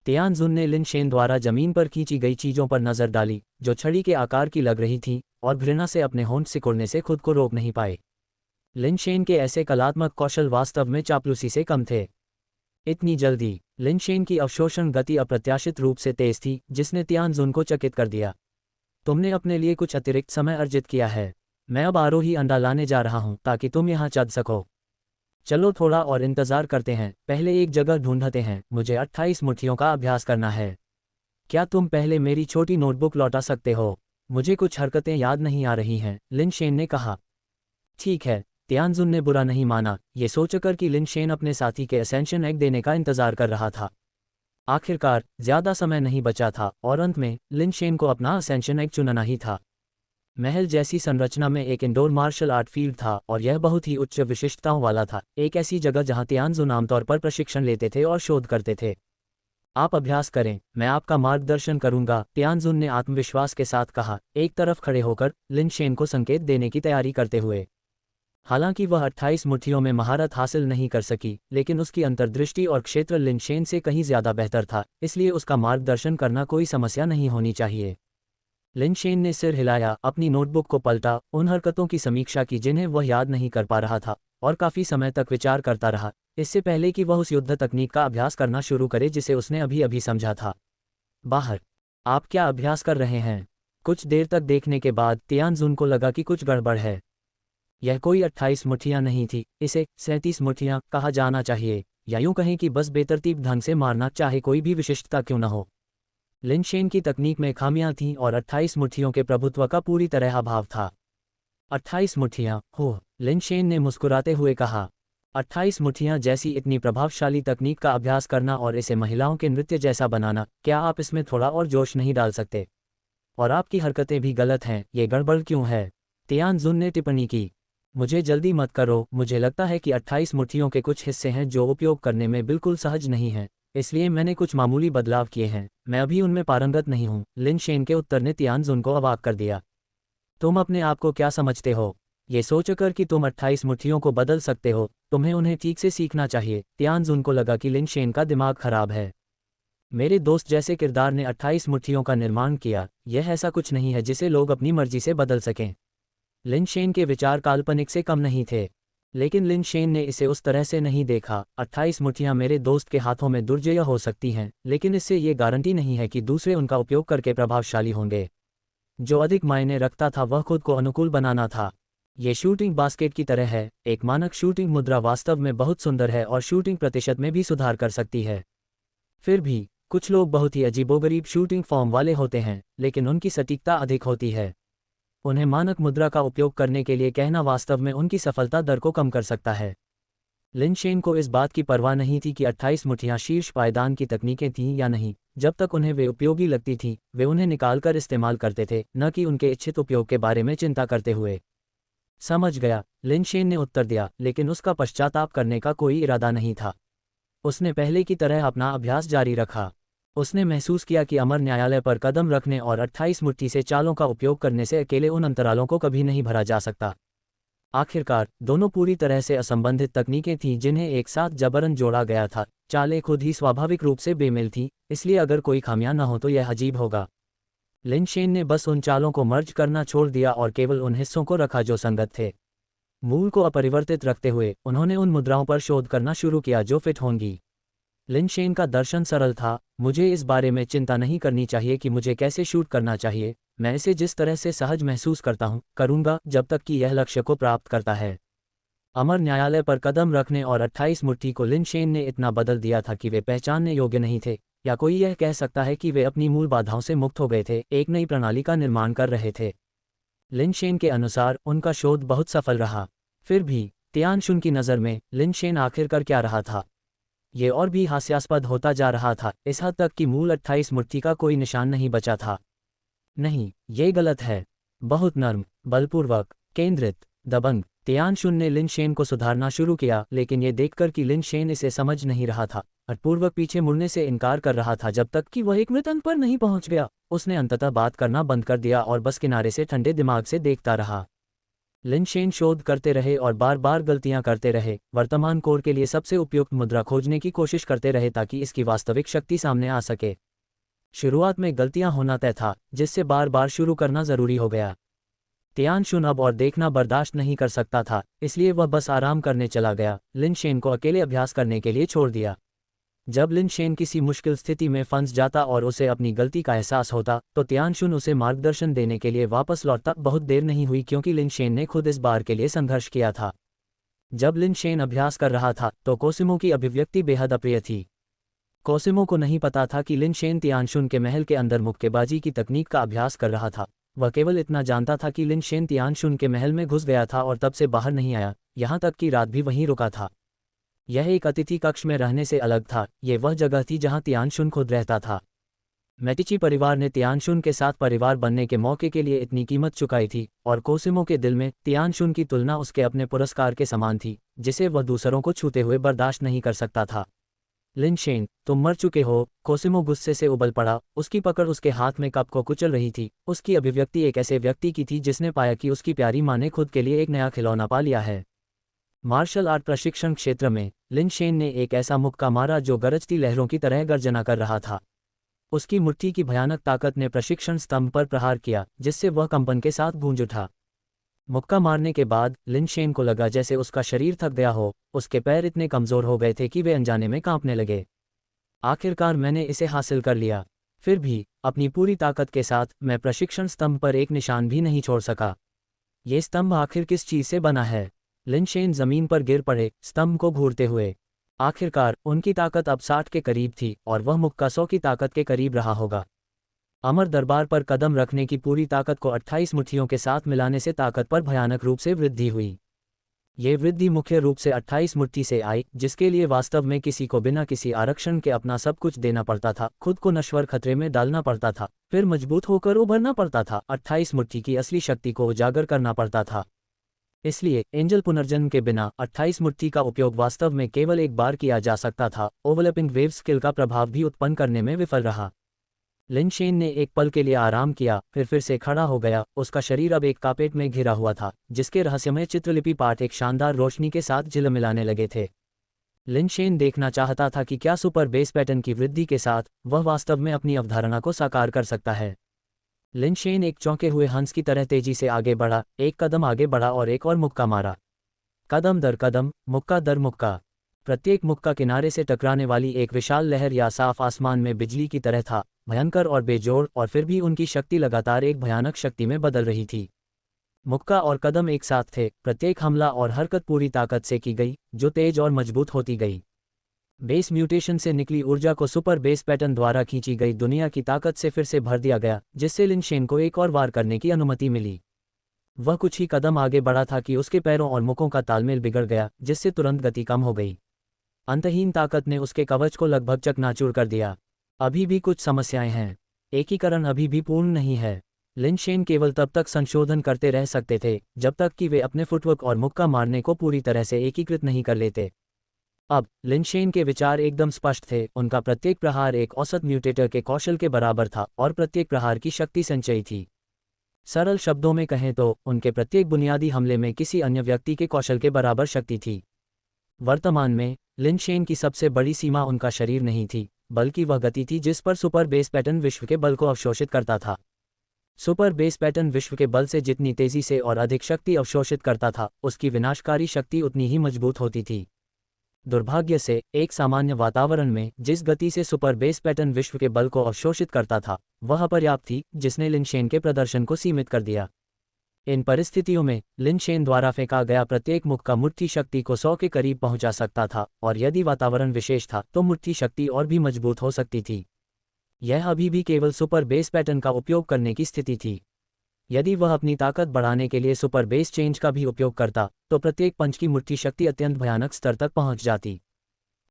तियानजुन ने लिन शेन द्वारा जमीन पर खींची गई चीज़ों पर नज़र डाली जो छड़ी के आकार की लग रही थी और घृणा से अपने होंठ सिकुड़ने से खुद को रोक नहीं पाए। लिन शेन के ऐसे कलात्मक कौशल वास्तव में चापलूसी से कम थे। इतनी जल्दी? लिन शेन की अवशोषण गति अप्रत्याशित रूप से तेज थी, जिसने तियानजुन को चकित कर दिया। तुमने अपने लिए कुछ अतिरिक्त समय अर्जित किया है। मैं अब आरोही अंडा लाने जा रहा हूं ताकि तुम यहां चढ़ सको। चलो थोड़ा और इंतजार करते हैं, पहले एक जगह ढूंढते हैं, मुझे 28 मुट्ठियों का अभ्यास करना है। क्या तुम पहले मेरी छोटी नोटबुक लौटा सकते हो? मुझे कुछ हरकतें याद नहीं आ रही हैं, लिन शेन ने कहा। ठीक है, तियानजुन ने बुरा नहीं माना, ये सोचकर कि लिन शेन अपने साथी के असेंशन एग देने का इंतजार कर रहा था। आखिरकार ज़्यादा समय नहीं बचा था और अंत में लिन शेन को अपना असेंशन एग चुनना ही था। महल जैसी संरचना में एक इंडोर मार्शल आर्ट फील्ड था और यह बहुत ही उच्च विशिष्टताओं वाला था, एक ऐसी जगह जहां तियानजुन आमतौर पर प्रशिक्षण लेते थे और शोध करते थे। आप अभ्यास करें, मैं आपका मार्गदर्शन करूंगा, तियानजुन ने आत्मविश्वास के साथ कहा, एक तरफ खड़े होकर लिन शेन को संकेत देने की तैयारी करते हुए। हालांकि वह 28 मुट्ठियों में महारत हासिल नहीं कर सकी, लेकिन उसकी अंतर्दृष्टि और क्षेत्र लिन शेन से कहीं ज्यादा बेहतर था, इसलिए उसका मार्गदर्शन करना कोई समस्या नहीं होनी चाहिए। लिन शेन ने सिर हिलाया, अपनी नोटबुक को पलटा, उन हरकतों की समीक्षा की जिन्हें वह याद नहीं कर पा रहा था, और काफ़ी समय तक विचार करता रहा, इससे पहले कि वह उस युद्ध तकनीक का अभ्यास करना शुरू करे जिसे उसने अभी अभी समझा था। बाहर, आप क्या अभ्यास कर रहे हैं? कुछ देर तक देखने के बाद तियानजुन को लगा कि कुछ गड़बड़ है। यह कोई 28 मुट्ठियां नहीं थी, इसे 37 मुट्ठियां कहा जाना चाहिए, या यूं कहें कि बस बेतरतीब ढंग से मारना, चाहे कोई भी विशिष्टता क्यों न हो। लिन शेन की तकनीक में खामियां थीं और 28 मुट्ठियों के प्रभुत्व का पूरी तरह अभाव था। 28 मुट्ठियां, हो, लिन शेन ने मुस्कुराते हुए कहा। 28 मुट्ठियां जैसी इतनी प्रभावशाली तकनीक का अभ्यास करना और इसे महिलाओं के नृत्य जैसा बनाना, क्या आप इसमें थोड़ा और जोश नहीं डाल सकते? और आपकी हरकतें भी गलत हैं, ये गड़बड़ क्यों है? तियानजुन ने टिप्पणी की। मुझे जल्दी मत करो, मुझे लगता है कि 28 मुट्ठियों के कुछ हिस्से हैं जो उपयोग करने में बिल्कुल सहज नहीं हैं, इसलिए मैंने कुछ मामूली बदलाव किए हैं, मैं अभी उनमें पारंगत नहीं हूँ। लिन शेन के उत्तर ने तियानजुन को अवाक कर दिया। तुम अपने आप को क्या समझते हो? ये सोचकर कि तुम 28 मुट्ठियों को बदल सकते हो, तुम्हें उन्हें ठीक से सीखना चाहिए। तियानजुन को लगा कि लिन शेन का दिमाग खराब है। मेरे दोस्त जैसे किरदार ने 28 मुट्ठियों का निर्माण किया, यह ऐसा कुछ नहीं है जिसे लोग अपनी मर्जी से बदल सकें। लिन शेन के विचार काल्पनिक से कम नहीं थे, लेकिन लिन शेन ने इसे उस तरह से नहीं देखा। 28 मुट्ठियां मेरे दोस्त के हाथों में दुर्जय हो सकती हैं, लेकिन इससे ये गारंटी नहीं है कि दूसरे उनका उपयोग करके प्रभावशाली होंगे। जो अधिक मायने रखता था वह खुद को अनुकूल बनाना था। ये शूटिंग बास्केट की तरह है, एक मानक शूटिंग मुद्रा वास्तव में बहुत सुंदर है और शूटिंग प्रतिशत में भी सुधार कर सकती है। फिर भी कुछ लोग बहुत ही अजीबोगरीब शूटिंग फॉर्म वाले होते हैं, लेकिन उनकी सटीकता अधिक होती है। उन्हें मानक मुद्रा का उपयोग करने के लिए कहना वास्तव में उनकी सफलता दर को कम कर सकता है। लिन शेन को इस बात की परवाह नहीं थी कि 28 मुट्ठियां शीर्ष पायदान की तकनीकें थीं या नहीं। जब तक उन्हें वे उपयोगी लगती थीं, वे उन्हें निकालकर इस्तेमाल करते थे, न कि उनके इच्छित उपयोग के बारे में चिंता करते हुए। समझ गया, लिन शेन ने उत्तर दिया, लेकिन उसका पश्चाताप करने का कोई इरादा नहीं था। उसने पहले की तरह अपना अभ्यास जारी रखा। उसने महसूस किया कि अमर न्यायालय पर कदम रखने और 28 मुट्ठी से चालों का उपयोग करने से अकेले उन अंतरालों को कभी नहीं भरा जा सकता। आखिरकार दोनों पूरी तरह से असंबंधित तकनीकें थीं जिन्हें एक साथ जबरन जोड़ा गया था। चालें खुद ही स्वाभाविक रूप से बेमेल थीं, इसलिए अगर कोई खामियां न हो तो यह अजीब होगा। लिन शेन ने बस उन चालों को मर्ज करना छोड़ दिया और केवल उन हिस्सों को रखा जो संगत थे। मूल को अपरिवर्तित रखते हुए उन्होंने उन मुद्राओं पर शोध करना शुरू किया जो फिट होंगी। लिन शेन का दर्शन सरल था, मुझे इस बारे में चिंता नहीं करनी चाहिए कि मुझे कैसे शूट करना चाहिए। मैं इसे जिस तरह से सहज महसूस करता हूं, करूंगा जब तक कि यह लक्ष्य को प्राप्त करता है। अमर न्यायालय पर कदम रखने और 28 मुट्ठी को लिन शेन ने इतना बदल दिया था कि वे पहचानने योग्य नहीं थे, या कोई यह कह सकता है कि वे अपनी मूल बाधाओं से मुक्त हो गए थे, एक नई प्रणाली का निर्माण कर रहे थे। लिन शेन के अनुसार उनका शोध बहुत सफल रहा। फिर भी तियानशुन की नज़र में लिन शेन आखिरकार क्या रहा था? ये और भी हास्यास्पद होता जा रहा था, इस हद तक कि मूल 28 मुट्ठी का कोई निशान नहीं बचा था। नहीं, ये गलत है। बहुत नर्म, बलपूर्वक, केंद्रित, दबंग। तियानशुन ने लिन शेन को सुधारना शुरू किया, लेकिन ये देखकर कि लिन शेन इसे समझ नहीं रहा था, अपूर्वक पीछे मुड़ने से इनकार कर रहा था जब तक कि वह एक मृत अंक पर नहीं पहुंच गया। उसने अंततः बात करना बंद कर दिया और बस किनारे से ठंडे दिमाग से देखता रहा। लिन शेन शोध करते रहे और बार बार गलतियां करते रहे, वर्तमान कोर के लिए सबसे उपयुक्त मुद्रा खोजने की कोशिश करते रहे ताकि इसकी वास्तविक शक्ति सामने आ सके। शुरुआत में गलतियां होना तय था, जिससे बार बार शुरू करना जरूरी हो गया। तियानशुन अब और देखना बर्दाश्त नहीं कर सकता था, इसलिए वह बस आराम करने चला गया, लिन शेन को अकेले अभ्यास करने के लिए छोड़ दिया। जब लिन शेन किसी मुश्किल स्थिति में फंस जाता और उसे अपनी गलती का एहसास होता, तो तियानशुन उसे मार्गदर्शन देने के लिए वापस लौटता। बहुत देर नहीं हुई क्योंकि लिन शेन ने खुद इस बार के लिए संघर्ष किया था। जब लिन शेन अभ्यास कर रहा था तो कोसिमो की अभिव्यक्ति बेहद अप्रिय थी। कोसिमो को नहीं पता था कि लिन शेन तियानशुन के महल के अंदर मुक्केबाजी की तकनीक का अभ्यास कर रहा था। वह केवल इतना जानता था कि लिन शेन तियानशुन के महल में घुस गया था और तब से बाहर नहीं आया, यहाँ तक कि रात भी वहीं रुका था। यह एक अतिथि कक्ष में रहने से अलग था, ये वह जगह थी जहां तियानशुन खुद रहता था। मेटिची परिवार ने तियानशुन के साथ परिवार बनने के मौके के लिए इतनी कीमत चुकाई थी, और कोसिमो के दिल में तियानशुन की तुलना उसके अपने पुरस्कार के समान थी, जिसे वह दूसरों को छूते हुए बर्दाश्त नहीं कर सकता था। लिन शेन, तुम मर चुके हो। कोसिमो गुस्से से उबल पड़ा, उसकी पकड़ उसके हाथ में कप को कुचल रही थी। उसकी अभिव्यक्ति एक ऐसे व्यक्ति की थी जिसने पाया कि उसकी प्यारी माँ ने खुद के लिए एक नया खिलौना पा लिया है। मार्शल आर्ट प्रशिक्षण क्षेत्र में लिन शेन ने एक ऐसा मुक्का मारा जो गरजती लहरों की तरह गर्जना कर रहा था। उसकी मुट्ठी की भयानक ताकत ने प्रशिक्षण स्तंभ पर प्रहार किया, जिससे वह कंपन के साथ गूंज उठा। मुक्का मारने के बाद लिन शेन को लगा जैसे उसका शरीर थक गया हो, उसके पैर इतने कमजोर हो गए थे कि वे अनजाने में कांपने लगे। आखिरकार मैंने इसे हासिल कर लिया। फिर भी अपनी पूरी ताकत के साथ मैं प्रशिक्षण स्तंभ पर एक निशान भी नहीं छोड़ सका। ये स्तंभ आखिर किस चीज से बना है? लिन शेन जमीन पर गिर पड़े, स्तंभ को घूरते हुए। आखिरकार उनकी ताकत अब 60 के करीब थी और वह मुक्का 100 की ताकत के करीब रहा होगा। अमर दरबार पर कदम रखने की पूरी ताकत को 28 मुट्ठियों के साथ मिलाने से ताकत पर भयानक रूप से वृद्धि हुई। ये वृद्धि मुख्य रूप से 28 मुट्ठी से आई, जिसके लिए वास्तव में किसी को बिना किसी आरक्षण के अपना सब कुछ देना पड़ता था, खुद को नश्वर खतरे में डालना पड़ता था, फिर मजबूत होकर उभरना पड़ता था, 28 मुट्ठी की असली शक्ति को उजागर करना पड़ता था। इसलिए एंजल पुनर्जन्म के बिना 28 मुट्ठी का उपयोग वास्तव में केवल एक बार किया जा सकता था। ओवरलैपिंग वेव स्किल का प्रभाव भी उत्पन्न करने में विफल रहा। लिन शेन ने एक पल के लिए आराम किया, फिर से खड़ा हो गया। उसका शरीर अब एक कार्पेट में घिरा हुआ था, जिसके रहस्यमय चित्रलिपि पाठ एक शानदार रोशनी के साथ झिलमिलाने लगे थे। लिन शेन देखना चाहता था कि क्या सुपर बेस पैटर्न की वृद्धि के साथ वह वास्तव में अपनी अवधारणा को साकार कर सकता है। लिन शेन एक चौंके हुए हंस की तरह तेजी से आगे बढ़ा, एक कदम आगे बढ़ा और एक और मुक्का मारा। कदम दर कदम, मुक्का दर मुक्का। प्रत्येक मुक्का किनारे से टकराने वाली एक विशाल लहर या साफ आसमान में बिजली की तरह था, भयंकर और बेजोड़, और फिर भी उनकी शक्ति लगातार एक भयानक शक्ति में बदल रही थी। मुक्का और कदम एक साथ थे, प्रत्येक हमला और हरकत पूरी ताकत से की गई, जो तेज और मजबूत होती गई। बेस म्यूटेशन से निकली ऊर्जा को सुपर बेस पैटर्न द्वारा खींची गई दुनिया की ताकत से फिर से भर दिया गया, जिससे लिन शेन को एक और वार करने की अनुमति मिली। वह कुछ ही कदम आगे बढ़ा था कि उसके पैरों और मुखों का तालमेल बिगड़ गया, जिससे तुरंत गति कम हो गई। अंतहीन ताकत ने उसके कवच को लगभग चकनाचूर कर दिया। अभी भी कुछ समस्याएं हैं। एकीकरण अभी भी पूर्ण नहीं है। लिन शेन केवल तब तक संशोधन करते रह सकते थे जब तक कि वे अपने फुटवर्क और मुक्का मारने को पूरी तरह से एकीकृत नहीं कर लेते। अब लिन शेन के विचार एकदम स्पष्ट थे। उनका प्रत्येक प्रहार एक औसत म्यूटेटर के कौशल के बराबर था और प्रत्येक प्रहार की शक्ति संचयी थी। सरल शब्दों में कहें तो उनके प्रत्येक बुनियादी हमले में किसी अन्य व्यक्ति के कौशल के बराबर शक्ति थी। वर्तमान में लिन शेन की सबसे बड़ी सीमा उनका शरीर नहीं थी, बल्कि वह गति थी जिस पर सुपर बेस पैटर्न विश्व के बल को अवशोषित करता था। सुपर बेस पैटर्न विश्व के बल से जितनी तेजी से और अधिक शक्ति अवशोषित करता था, उसकी विनाशकारी शक्ति उतनी ही मजबूत होती थी। दुर्भाग्य से एक सामान्य वातावरण में जिस गति से सुपर बेस पैटर्न विश्व के बल को अवशोषित करता था, वह अपर्याप्त थी, जिसने लिन शेन के प्रदर्शन को सीमित कर दिया। इन परिस्थितियों में लिन शेन द्वारा फेंका गया प्रत्येक मुक्का मुट्ठी शक्ति को 100 के करीब पहुंचा सकता था, और यदि वातावरण विशेष था तो मुट्ठी शक्ति और भी मजबूत हो सकती थी। यह अभी भी केवल सुपर बेस पैटर्न का उपयोग करने की स्थिति थी। यदि वह अपनी ताकत बढ़ाने के लिए सुपर बेस चेंज का भी उपयोग करता, तो प्रत्येक पंच की मुट्ठी शक्ति अत्यंत भयानक स्तर तक पहुंच जाती।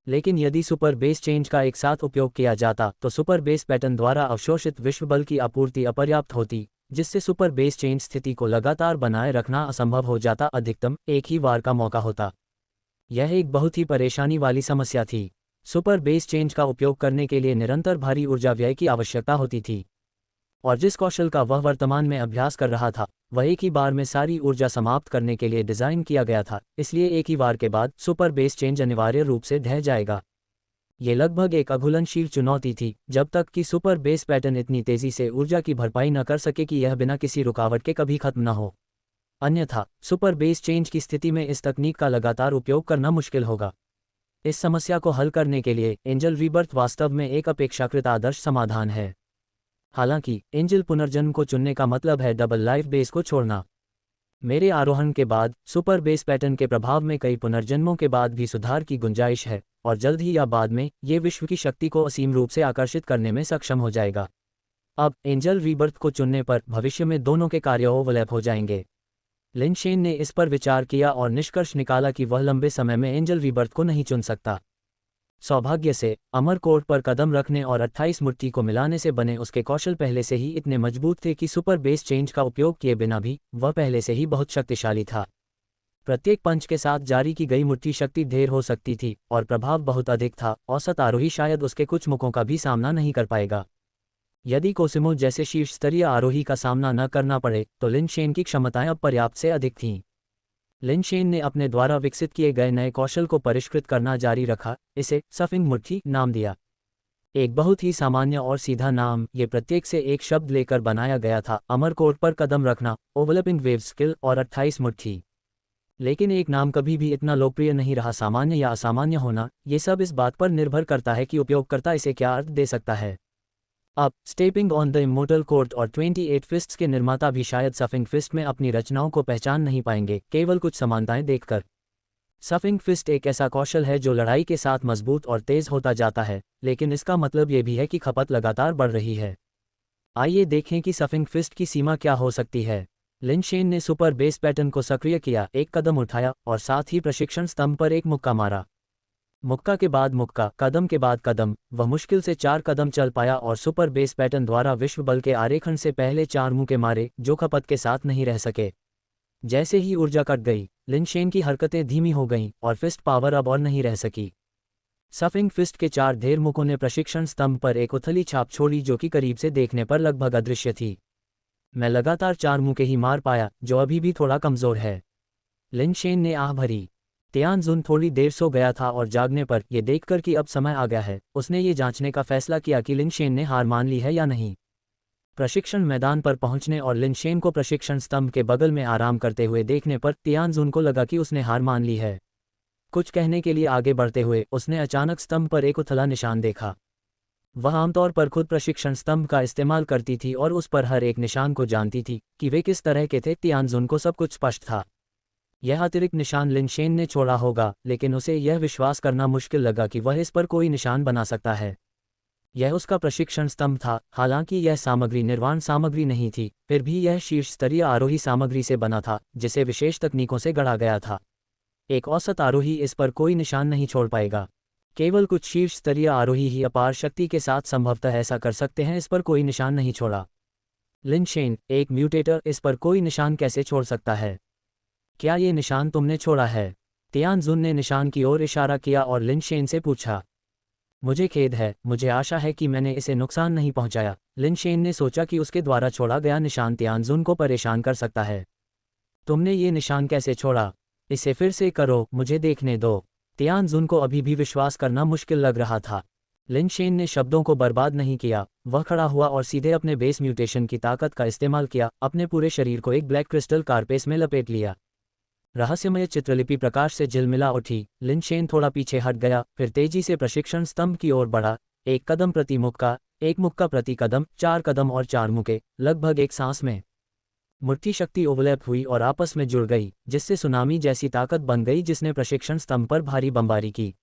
लेकिन यदि सुपर बेस चेंज का एक साथ उपयोग किया जाता, तो सुपर बेस पैटर्न द्वारा अवशोषित विश्व बल की आपूर्ति अपर्याप्त होती, जिससे सुपर बेस चेंज स्थिति को लगातार बनाए रखना असंभव हो जाता। अधिकतम एक ही वार का मौका होता। यह एक बहुत ही परेशानी वाली समस्या थी। सुपर बेस चेंज का उपयोग करने के लिए निरंतर भारी ऊर्जा व्यय की आवश्यकता होती थी, और जिस कौशल का वह वर्तमान में अभ्यास कर रहा था, वह एक ही बार में सारी ऊर्जा समाप्त करने के लिए डिज़ाइन किया गया था। इसलिए एक ही वार के बाद सुपर बेस चेंज अनिवार्य रूप से ढह जाएगा। ये लगभग एक अघुलनशील चुनौती थी, जब तक कि सुपर बेस पैटर्न इतनी तेजी से ऊर्जा की भरपाई न कर सके कि यह बिना किसी रुकावट के कभी खत्म न हो। अन्यथा सुपर बेस चेंज की स्थिति में इस तकनीक का लगातार उपयोग करना मुश्किल होगा। इस समस्या को हल करने के लिए एंजल रीबर्थ वास्तव में एक अपेक्षाकृत आदर्श समाधान है। हालांकि एंजल पुनर्जन्म को चुनने का मतलब है डबल लाइफ बेस को छोड़ना। मेरे आरोहण के बाद सुपर बेस पैटर्न के प्रभाव में कई पुनर्जन्मों के बाद भी सुधार की गुंजाइश है, और जल्द ही या बाद में ये विश्व की शक्ति को असीम रूप से आकर्षित करने में सक्षम हो जाएगा। अब एंजल रीबर्थ को चुनने पर भविष्य में दोनों के कार्य ओवरलैप हो जाएंगे। लिन शेन ने इस पर विचार किया और निष्कर्ष निकाला कि वह लंबे समय में एंजल रीबर्थ को नहीं चुन सकता। सौभाग्य से अमरकोर्ट पर कदम रखने और 28 मुट्ठी को मिलाने से बने उसके कौशल पहले से ही इतने मजबूत थे कि सुपर बेस चेंज का उपयोग किए बिना भी वह पहले से ही बहुत शक्तिशाली था। प्रत्येक पंच के साथ जारी की गई मुट्ठी शक्ति ढेर हो सकती थी, और प्रभाव बहुत अधिक था। औसत आरोही शायद उसके कुछ मुखों का भी सामना नहीं कर पाएगा। यदि कोसिमो जैसे शीर्ष स्तरीय आरोही का सामना न करना पड़े, तो लिन शेन की क्षमताएं अब पर्याप्त से अधिक थीं। लिन शेन ने अपने द्वारा विकसित किए गए नए कौशल को परिष्कृत करना जारी रखा, इसे सफिंग मुट्ठी नाम दिया। एक बहुत ही सामान्य और सीधा नाम, ये प्रत्येक से एक शब्द लेकर बनाया गया था। अमरकोर्ट पर कदम रखना, ओवरलैपिंग वेव स्किल और 28 मुट्ठी। लेकिन एक नाम कभी भी इतना लोकप्रिय नहीं रहा। सामान्य या असामान्य होना, ये सब इस बात पर निर्भर करता है कि उपयोगकर्ता इसे क्या अर्थ दे सकता है। अब stepping on the immortal court और 28 फिस्ट्स के निर्माता भी शायद सफिंग फिस्ट में अपनी रचनाओं को पहचान नहीं पाएंगे, केवल कुछ समानताएं देखकर। सफिंग फिस्ट एक ऐसा कौशल है जो लड़ाई के साथ मजबूत और तेज होता जाता है, लेकिन इसका मतलब ये भी है कि खपत लगातार बढ़ रही है। आइए देखें कि सफिंग फिस्ट की सीमा क्या हो सकती है। लिन शेन ने सुपर बेस पैटर्न को सक्रिय किया, एक कदम उठाया और साथ ही प्रशिक्षण स्तंभ पर एक मुक्का मारा। मुक्का के बाद मुक्का, कदम के बाद कदम। वह मुश्किल से 4 कदम चल पाया और सुपर बेस पैटर्न द्वारा विश्व बल के आरेखण से पहले 4 मुक्के मारे, जो खपत के साथ नहीं रह सके। जैसे ही ऊर्जा कट गई, लिन शेन की हरकतें धीमी हो गईं और फिस्ट पावर अब और नहीं रह सकी। सफिंग फिस्ट के 4 ढेर मुखों ने प्रशिक्षण स्तंभ पर एक उथली छाप छोड़ी जो कि करीब से देखने पर लगभग अदृश्य थी। मैं लगातार 4 मुक्के ही मार पाया, जो अभी भी थोड़ा कमज़ोर है। लिन शेन ने आह भरी। तियानजुन थोड़ी देर सो गया था और जागने पर यह देखकर कि अब समय आ गया है, उसने ये जांचने का फैसला किया कि लिन शेन ने हार मान ली है या नहीं। प्रशिक्षण मैदान पर पहुंचने और लिन शेन को प्रशिक्षण स्तंभ के बगल में आराम करते हुए देखने पर तियानजुन को लगा कि उसने हार मान ली है। कुछ कहने के लिए आगे बढ़ते हुए उसने अचानक स्तंभ पर एक उथला निशान देखा। वह आमतौर पर खुद प्रशिक्षण स्तंभ का इस्तेमाल करती थी और उस पर हर एक निशान को जानती थी कि वे किस तरह के थे। तियानजुन को सब कुछ स्पष्ट था। यह अतिरिक्त निशान लिन शेन ने छोड़ा होगा, लेकिन उसे यह विश्वास करना मुश्किल लगा कि वह इस पर कोई निशान बना सकता है। यह उसका प्रशिक्षण स्तंभ था। हालांकि यह सामग्री निर्माण सामग्री नहीं थी, फिर भी यह शीर्ष स्तरीय आरोही सामग्री से बना था जिसे विशेष तकनीकों से गढ़ा गया था। एक औसत आरोही इस पर कोई निशान नहीं छोड़ पाएगा। केवल कुछ शीर्ष स्तरीय आरोही ही अपार शक्ति के साथ संभवतः ऐसा कर सकते हैं। इस पर कोई निशान नहीं छोड़ा। लिन शेन, एक म्यूटेटर, इस पर कोई निशान कैसे छोड़ सकता है? क्या ये निशान तुमने छोड़ा है? तियानजुन ने निशान की ओर इशारा किया और लिन शेन से पूछा। मुझे खेद है, मुझे आशा है कि मैंने इसे नुकसान नहीं पहुंचाया। लिन शेन ने सोचा कि उसके द्वारा छोड़ा गया निशान तियानजुन को परेशान कर सकता है। तुमने ये निशान कैसे छोड़ा? इसे फिर से करो, मुझे देखने दो। तियानजुन को अभी भी विश्वास करना मुश्किल लग रहा था। लिन शेन ने शब्दों को बर्बाद नहीं किया। वह खड़ा हुआ और सीधे अपने बेस म्यूटेशन की ताकत का इस्तेमाल किया, अपने पूरे शरीर को एक ब्लैक क्रिस्टल कारपेस में लपेट लिया। रहस्यमय चित्रलिपि प्रकाश से झिलमिला उठी। लिन शेन थोड़ा पीछे हट गया, फिर तेजी से प्रशिक्षण स्तंभ की ओर बढ़ा। एक कदम प्रति मुक्का, एक मुक्का प्रति कदम, 4 कदम और 4 मुक्के, लगभग एक सांस में। मुट्ठी शक्ति ओवरलैप हुई और आपस में जुड़ गई, जिससे सुनामी जैसी ताकत बन गई जिसने प्रशिक्षण स्तंभ पर भारी बमबारी की।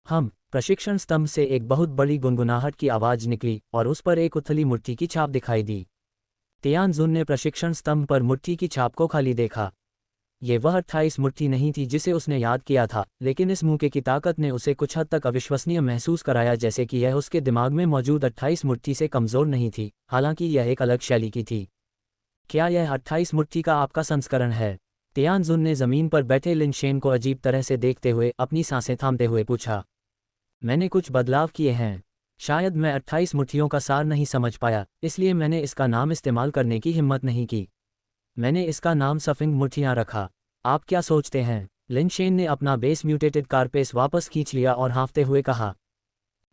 प्रशिक्षण स्तंभ से एक बहुत बड़ी गुनगुनाहट की आवाज़ निकली और उस पर एक उथली मुट्ठी की छाप दिखाई दी। तियानजुन ने प्रशिक्षण स्तंभ पर मुट्ठी की छाप को खाली देखा। ये वह 28 मुट्ठी नहीं थी जिसे उसने याद किया था, लेकिन इस मुक्के की ताकत ने उसे कुछ हद तक अविश्वसनीय महसूस कराया, जैसे कि यह उसके दिमाग में मौजूद 28 मुट्ठी से कमज़ोर नहीं थी। हालांकि यह एक अलग शैली की थी। क्या यह 28 मुट्ठी का आपका संस्करण है? तियानजुन ने ज़मीन पर बैठे लिन शेन को अजीब तरह से देखते हुए अपनी सांसें थामते हुए पूछा। मैंने कुछ बदलाव किए हैं। शायद मैं 28 मुट्ठियों का सार नहीं समझ पाया, इसलिए मैंने इसका नाम इस्तेमाल करने की हिम्मत नहीं की। मैंने इसका नाम सफिंग मुट्ठियाँ रखा। आप क्या सोचते हैं? लिन शेन ने अपना बेस म्यूटेटेड कारपेस वापस खींच लिया और हाँफते हुए कहा।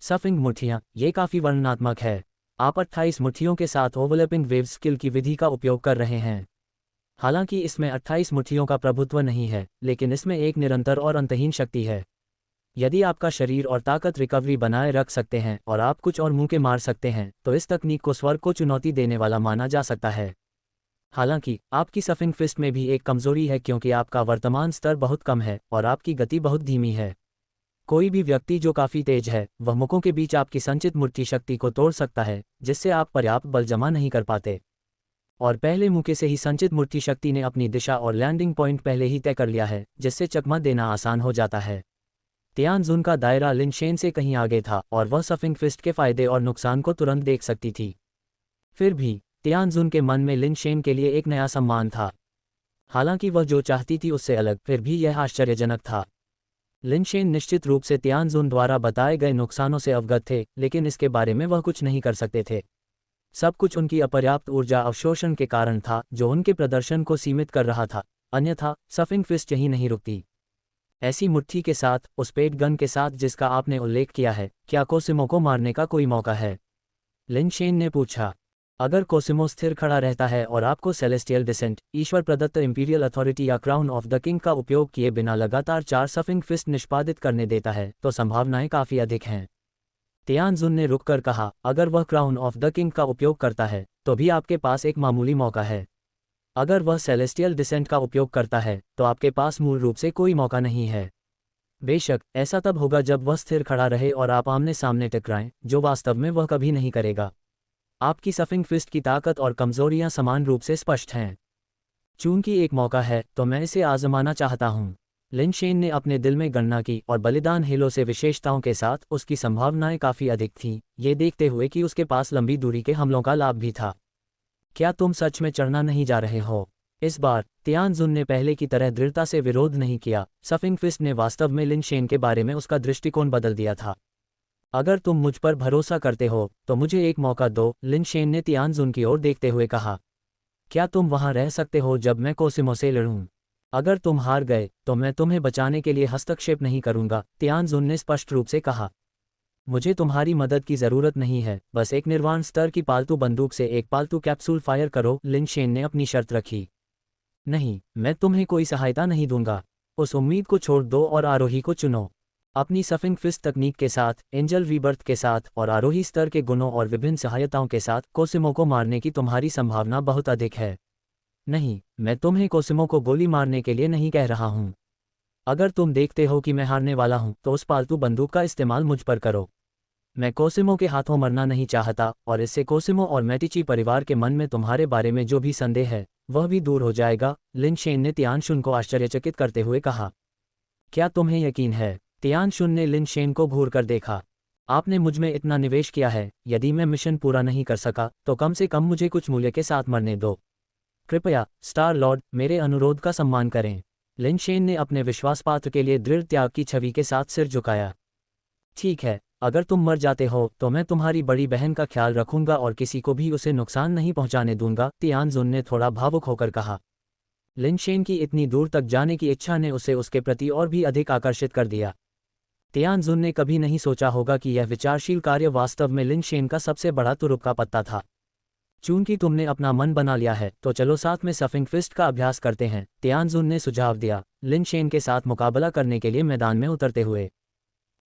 सफिंग मुट्ठियाँ, ये काफ़ी वर्णनात्मक है। आप 28 मुट्ठियों के साथ ओवरलैपिंग वेव स्किल की विधि का उपयोग कर रहे हैं। हालांकि इसमें 28 मुट्ठियों का प्रभुत्व नहीं है, लेकिन इसमें एक निरंतर और अंतहीन शक्ति है। यदि आपका शरीर और ताकत रिकवरी बनाए रख सकते हैं और आप कुछ और मुक्के मार सकते हैं, तो इस तकनीक को स्वर्ग को चुनौती देने वाला माना जा सकता है। हालांकि आपकी सफिंग फिस्ट में भी एक कमजोरी है, क्योंकि आपका वर्तमान स्तर बहुत कम है और आपकी गति बहुत धीमी है। कोई भी व्यक्ति जो काफ़ी तेज है, वह मुक्कों के बीच आपकी संचित मुट्ठी शक्ति को तोड़ सकता है, जिससे आप पर्याप्त बल जमा नहीं कर पाते। और पहले मुक्के से ही संचित मुट्ठी शक्ति ने अपनी दिशा और लैंडिंग पॉइंट पहले ही तय कर लिया है, जिससे चकमा देना आसान हो जाता है। तियानजुन का दायरा लिन शेन से कहीं आगे था और वह सफिंग फिस्ट के फायदे और नुकसान को तुरंत देख सकती थी। फिर भी तियानजुन के मन में लिन शेन के लिए एक नया सम्मान था। हालांकि वह जो चाहती थी उससे अलग, फिर भी यह आश्चर्यजनक था। लिन शेन निश्चित रूप से तियानजुन द्वारा बताए गए नुकसानों से अवगत थे, लेकिन इसके बारे में वह कुछ नहीं कर सकते थे। सब कुछ उनकी अपर्याप्त ऊर्जा अवशोषण के कारण था, जो उनके प्रदर्शन को सीमित कर रहा था। अन्यथा सफिंग फिस्ट यहीं नहीं रुकती। ऐसी मुट्ठी के साथ, उस पेट गन के साथ जिसका आपने उल्लेख किया है, क्या कोसिमो को मारने का कोई मौका है? लिन शेन ने पूछा। अगर कोसिमो स्थिर खड़ा रहता है और आपको सेलेस्टियल डिसेंट, ईश्वर प्रदत्त इंपीरियल अथॉरिटी या क्राउन ऑफ द किंग का उपयोग किए बिना लगातार 4 सफिंग फिस्ट निष्पादित करने देता है, तो संभावनाएं काफ़ी अधिक हैं। तियानजुन ने रुककर कहा, अगर वह क्राउन ऑफ द किंग का उपयोग करता है, तो भी आपके पास एक मामूली मौका है। अगर वह सेलेस्टियल डिसेंट का उपयोग करता है, तो आपके पास मूल रूप से कोई मौका नहीं है। बेशक ऐसा तब होगा जब वह स्थिर खड़ा रहे और आप आमने सामने टकराएं, जो वास्तव में वह कभी नहीं करेगा। आपकी सफिंग फिस्ट की ताकत और कमजोरियां समान रूप से स्पष्ट हैं। चूंकि एक मौका है, तो मैं इसे आजमाना चाहता हूं। लिन शेन ने अपने दिल में गणना की और बलिदान हेलो से विशेषताओं के साथ उसकी संभावनाएं काफ़ी अधिक थीं, ये देखते हुए कि उसके पास लंबी दूरी के हमलों का लाभ भी था। क्या तुम सच में चढ़ना नहीं जा रहे हो? इस बार तियानजुन ने पहले की तरह दृढ़ता से विरोध नहीं किया। सफिंग फिस्ट ने वास्तव में लिन शेन के बारे में उसका दृष्टिकोण बदल दिया था। अगर तुम मुझ पर भरोसा करते हो तो मुझे एक मौका दो, लिन शेन ने तियानजुन की ओर देखते हुए कहा। क्या तुम वहां रह सकते हो जब मैं कोसिमो से लड़ूं? अगर तुम हार गए तो मैं तुम्हें बचाने के लिए हस्तक्षेप नहीं करूंगा, तियानजुन ने स्पष्ट रूप से कहा। मुझे तुम्हारी मदद की जरूरत नहीं है, बस एक निर्वाण स्तर की पालतू बंदूक से एक पालतू कैप्सूल फायर करो, लिन शेन ने अपनी शर्त रखी। नहीं, मैं तुम्हें कोई सहायता नहीं दूंगा। उस उम्मीद को छोड़ दो और आरोही को चुनो। अपनी सफिंग फिस्ट तकनीक के साथ, एंजल रीबर्थ के साथ और आरोही स्तर के गुणों और विभिन्न सहायताओं के साथ कोसिमो को मारने की तुम्हारी संभावना बहुत अधिक है। नहीं, मैं तुम्हें कोसिमो को गोली मारने के लिए नहीं कह रहा हूं। अगर तुम देखते हो कि मैं हारने वाला हूं तो उस पालतू बंदूक का इस्तेमाल मुझ पर करो। मैं कोसिमो के हाथों मरना नहीं चाहता और इससे कोसिमो और मैटिची परिवार के मन में तुम्हारे बारे में जो भी संदेह है वह भी दूर हो जाएगा, लिन शेन ने तियानशुन को आश्चर्यचकित करते हुए कहा। क्या तुम्हें यकीन है? तियानशुन ने लिन शेन को घूर कर देखा। आपने मुझ में इतना निवेश किया है, यदि मैं मिशन पूरा नहीं कर सका तो कम से कम मुझे कुछ मूल्य के साथ मरने दो। कृपया स्टार लॉर्ड, मेरे अनुरोध का सम्मान करें। लिन शेन ने अपने विश्वासपात्र के लिए दृढ़ त्याग की छवि के साथ सिर झुकाया। ठीक है, अगर तुम मर जाते हो तो मैं तुम्हारी बड़ी बहन का ख्याल रखूंगा और किसी को भी उसे नुकसान नहीं पहुंचाने दूंगा, तियानजुन ने थोड़ा भावुक होकर कहा। लिन शेन की इतनी दूर तक जाने की इच्छा ने उसे उसके प्रति और भी अधिक आकर्षित कर दिया। तियानजुन ने कभी नहीं सोचा होगा कि यह विचारशील कार्य वास्तव में लिन शेन का सबसे बड़ा तुरुप का पत्ता था। चूंकि तुमने अपना मन बना लिया है तो चलो साथ में सफिंग फिस्ट का अभ्यास करते हैं, तियानजुन ने सुझाव दिया, लिन शेन के साथ मुकाबला करने के लिए मैदान में उतरते हुए।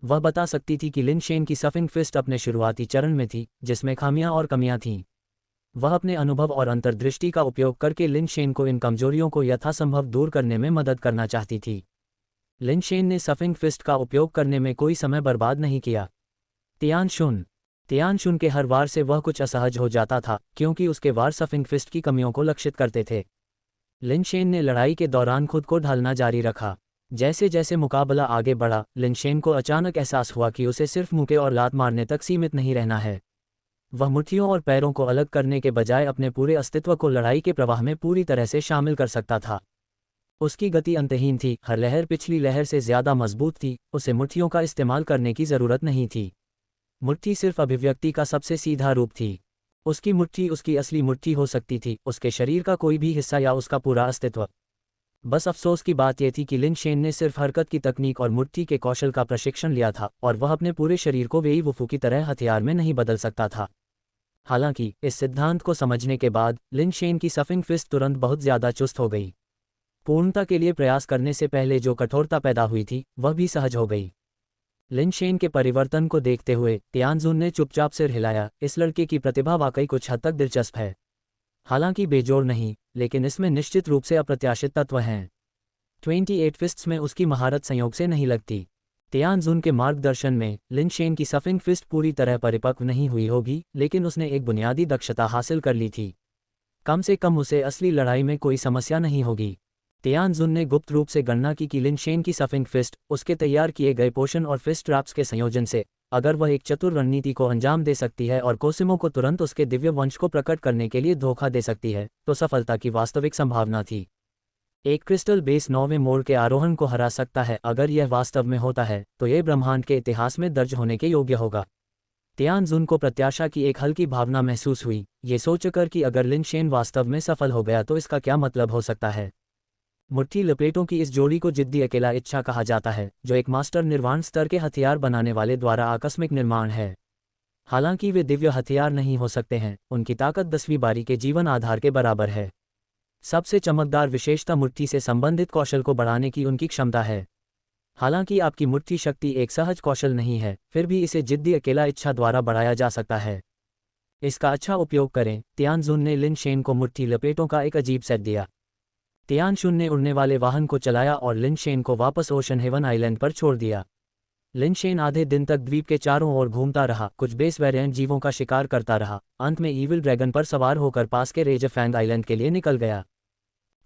वह बता सकती थी कि लिन शेन की सफिंग फिस्ट अपने शुरुआती चरण में थी, जिसमें खामियां और कमियां थीं। वह अपने अनुभव और अंतर्दृष्टि का उपयोग करके लिन शेन को इन कमजोरियों को यथासंभव दूर करने में मदद करना चाहती थी। लिन शेन ने सफिंग फिस्ट का उपयोग करने में कोई समय बर्बाद नहीं किया। तियानशुन के हर वार से वह कुछ असहज हो जाता था, क्योंकि उसके वार सफिंग फिस्ट की कमियों को लक्षित करते थे। लिन शेन ने लड़ाई के दौरान खुद को ढालना जारी रखा। जैसे जैसे मुकाबला आगे बढ़ा, लिन शेन को अचानक एहसास हुआ कि उसे सिर्फ मुक्के और लात मारने तक सीमित नहीं रहना है। वह मुट्ठियों और पैरों को अलग करने के बजाय अपने पूरे अस्तित्व को लड़ाई के प्रवाह में पूरी तरह से शामिल कर सकता था। उसकी गति अंतहीन थी, हर लहर पिछली लहर से ज्यादा मजबूत थी, उसे मुट्ठियों का इस्तेमाल करने की जरूरत नहीं थी। मुट्ठी सिर्फ अभिव्यक्ति का सबसे सीधा रूप थी। उसकी मुट्ठी उसकी असली मुट्ठी हो सकती थी, उसके शरीर का कोई भी हिस्सा या उसका पूरा अस्तित्व। बस अफसोस की बात यह थी कि लिन शेन ने सिर्फ हरकत की तकनीक और मुट्ठी के कौशल का प्रशिक्षण लिया था और वह अपने पूरे शरीर को वेई वुफू की तरह हथियार में नहीं बदल सकता था। हालांकि इस सिद्धांत को समझने के बाद लिन शेन की सफिंग फिस्ट तुरंत बहुत ज्यादा चुस्त हो गई। पूर्णता के लिए प्रयास करने से पहले जो कठोरता पैदा हुई थी वह भी सहज हो गई। लिन शेन के परिवर्तन को देखते हुए तियानजुन ने चुपचाप सिर हिलाया। इस लड़के की प्रतिभा वाकई कुछ हद तक दिलचस्प है। हालांकि बेजोड़ नहीं, लेकिन इसमें निश्चित रूप से अप्रत्याशित तत्व हैं। 28 फिस्ट्स में उसकी महारत संयोग से नहीं लगती। तियानजुन के मार्गदर्शन में लिन शेन की सफिंग फिस्ट पूरी तरह परिपक्व नहीं हुई होगी, लेकिन उसने एक बुनियादी दक्षता हासिल कर ली थी। कम से कम उसे असली लड़ाई में कोई समस्या नहीं होगी। तियानजुन ने गुप्त रूप से गणना की कि लिन शेन की सफिंग फिस्ट उसके तैयार किए गए पोशन और फिस्ट ट्रैप्स के संयोजन से, अगर वह एक चतुर रणनीति को अंजाम दे सकती है और कोसिमो को तुरंत उसके दिव्य वंश को प्रकट करने के लिए धोखा दे सकती है, तो सफलता की वास्तविक संभावना थी। एक क्रिस्टल बेस 9वें मोड़ के आरोहण को हरा सकता है। अगर यह वास्तव में होता है तो यह ब्रह्मांड के इतिहास में दर्ज होने के योग्य होगा। तियानजुन को प्रत्याशा की एक हल्की भावना महसूस हुई, ये सोचकर कि अगर लिन शेन वास्तव में सफल हो गया तो इसका क्या मतलब हो सकता है। मुट्ठी लपेटों की इस जोड़ी को जिद्दी अकेला इच्छा कहा जाता है, जो एक मास्टर निर्वाण स्तर के हथियार बनाने वाले द्वारा आकस्मिक निर्माण है। हालांकि वे दिव्य हथियार नहीं हो सकते हैं, उनकी ताकत 10वीं बारी के जीवन आधार के बराबर है। सबसे चमकदार विशेषता मुट्ठी से संबंधित कौशल को बढ़ाने की उनकी क्षमता है। हालांकि आपकी मुट्ठी शक्ति एक सहज कौशल नहीं है, फिर भी इसे जिद्दी अकेला इच्छा द्वारा बढ़ाया जा सकता है। इसका अच्छा उपयोग करें। तियानजुन ने लिन शेन को मुट्ठी लपेटों का एक अजीब सेट दिया। तियानशुन ने उड़ने वाले वाहन को चलाया और लिन शेन को वापस ओशन हेवन आइलैंड पर छोड़ दिया। लिन शेन आधे दिन तक द्वीप के चारों ओर घूमता रहा, कुछ बेस वेरिएंट जीवों का शिकार करता रहा। अंत में ईविल ड्रैगन पर सवार होकर पास के रेजफैंग आइलैंड के लिए निकल गया।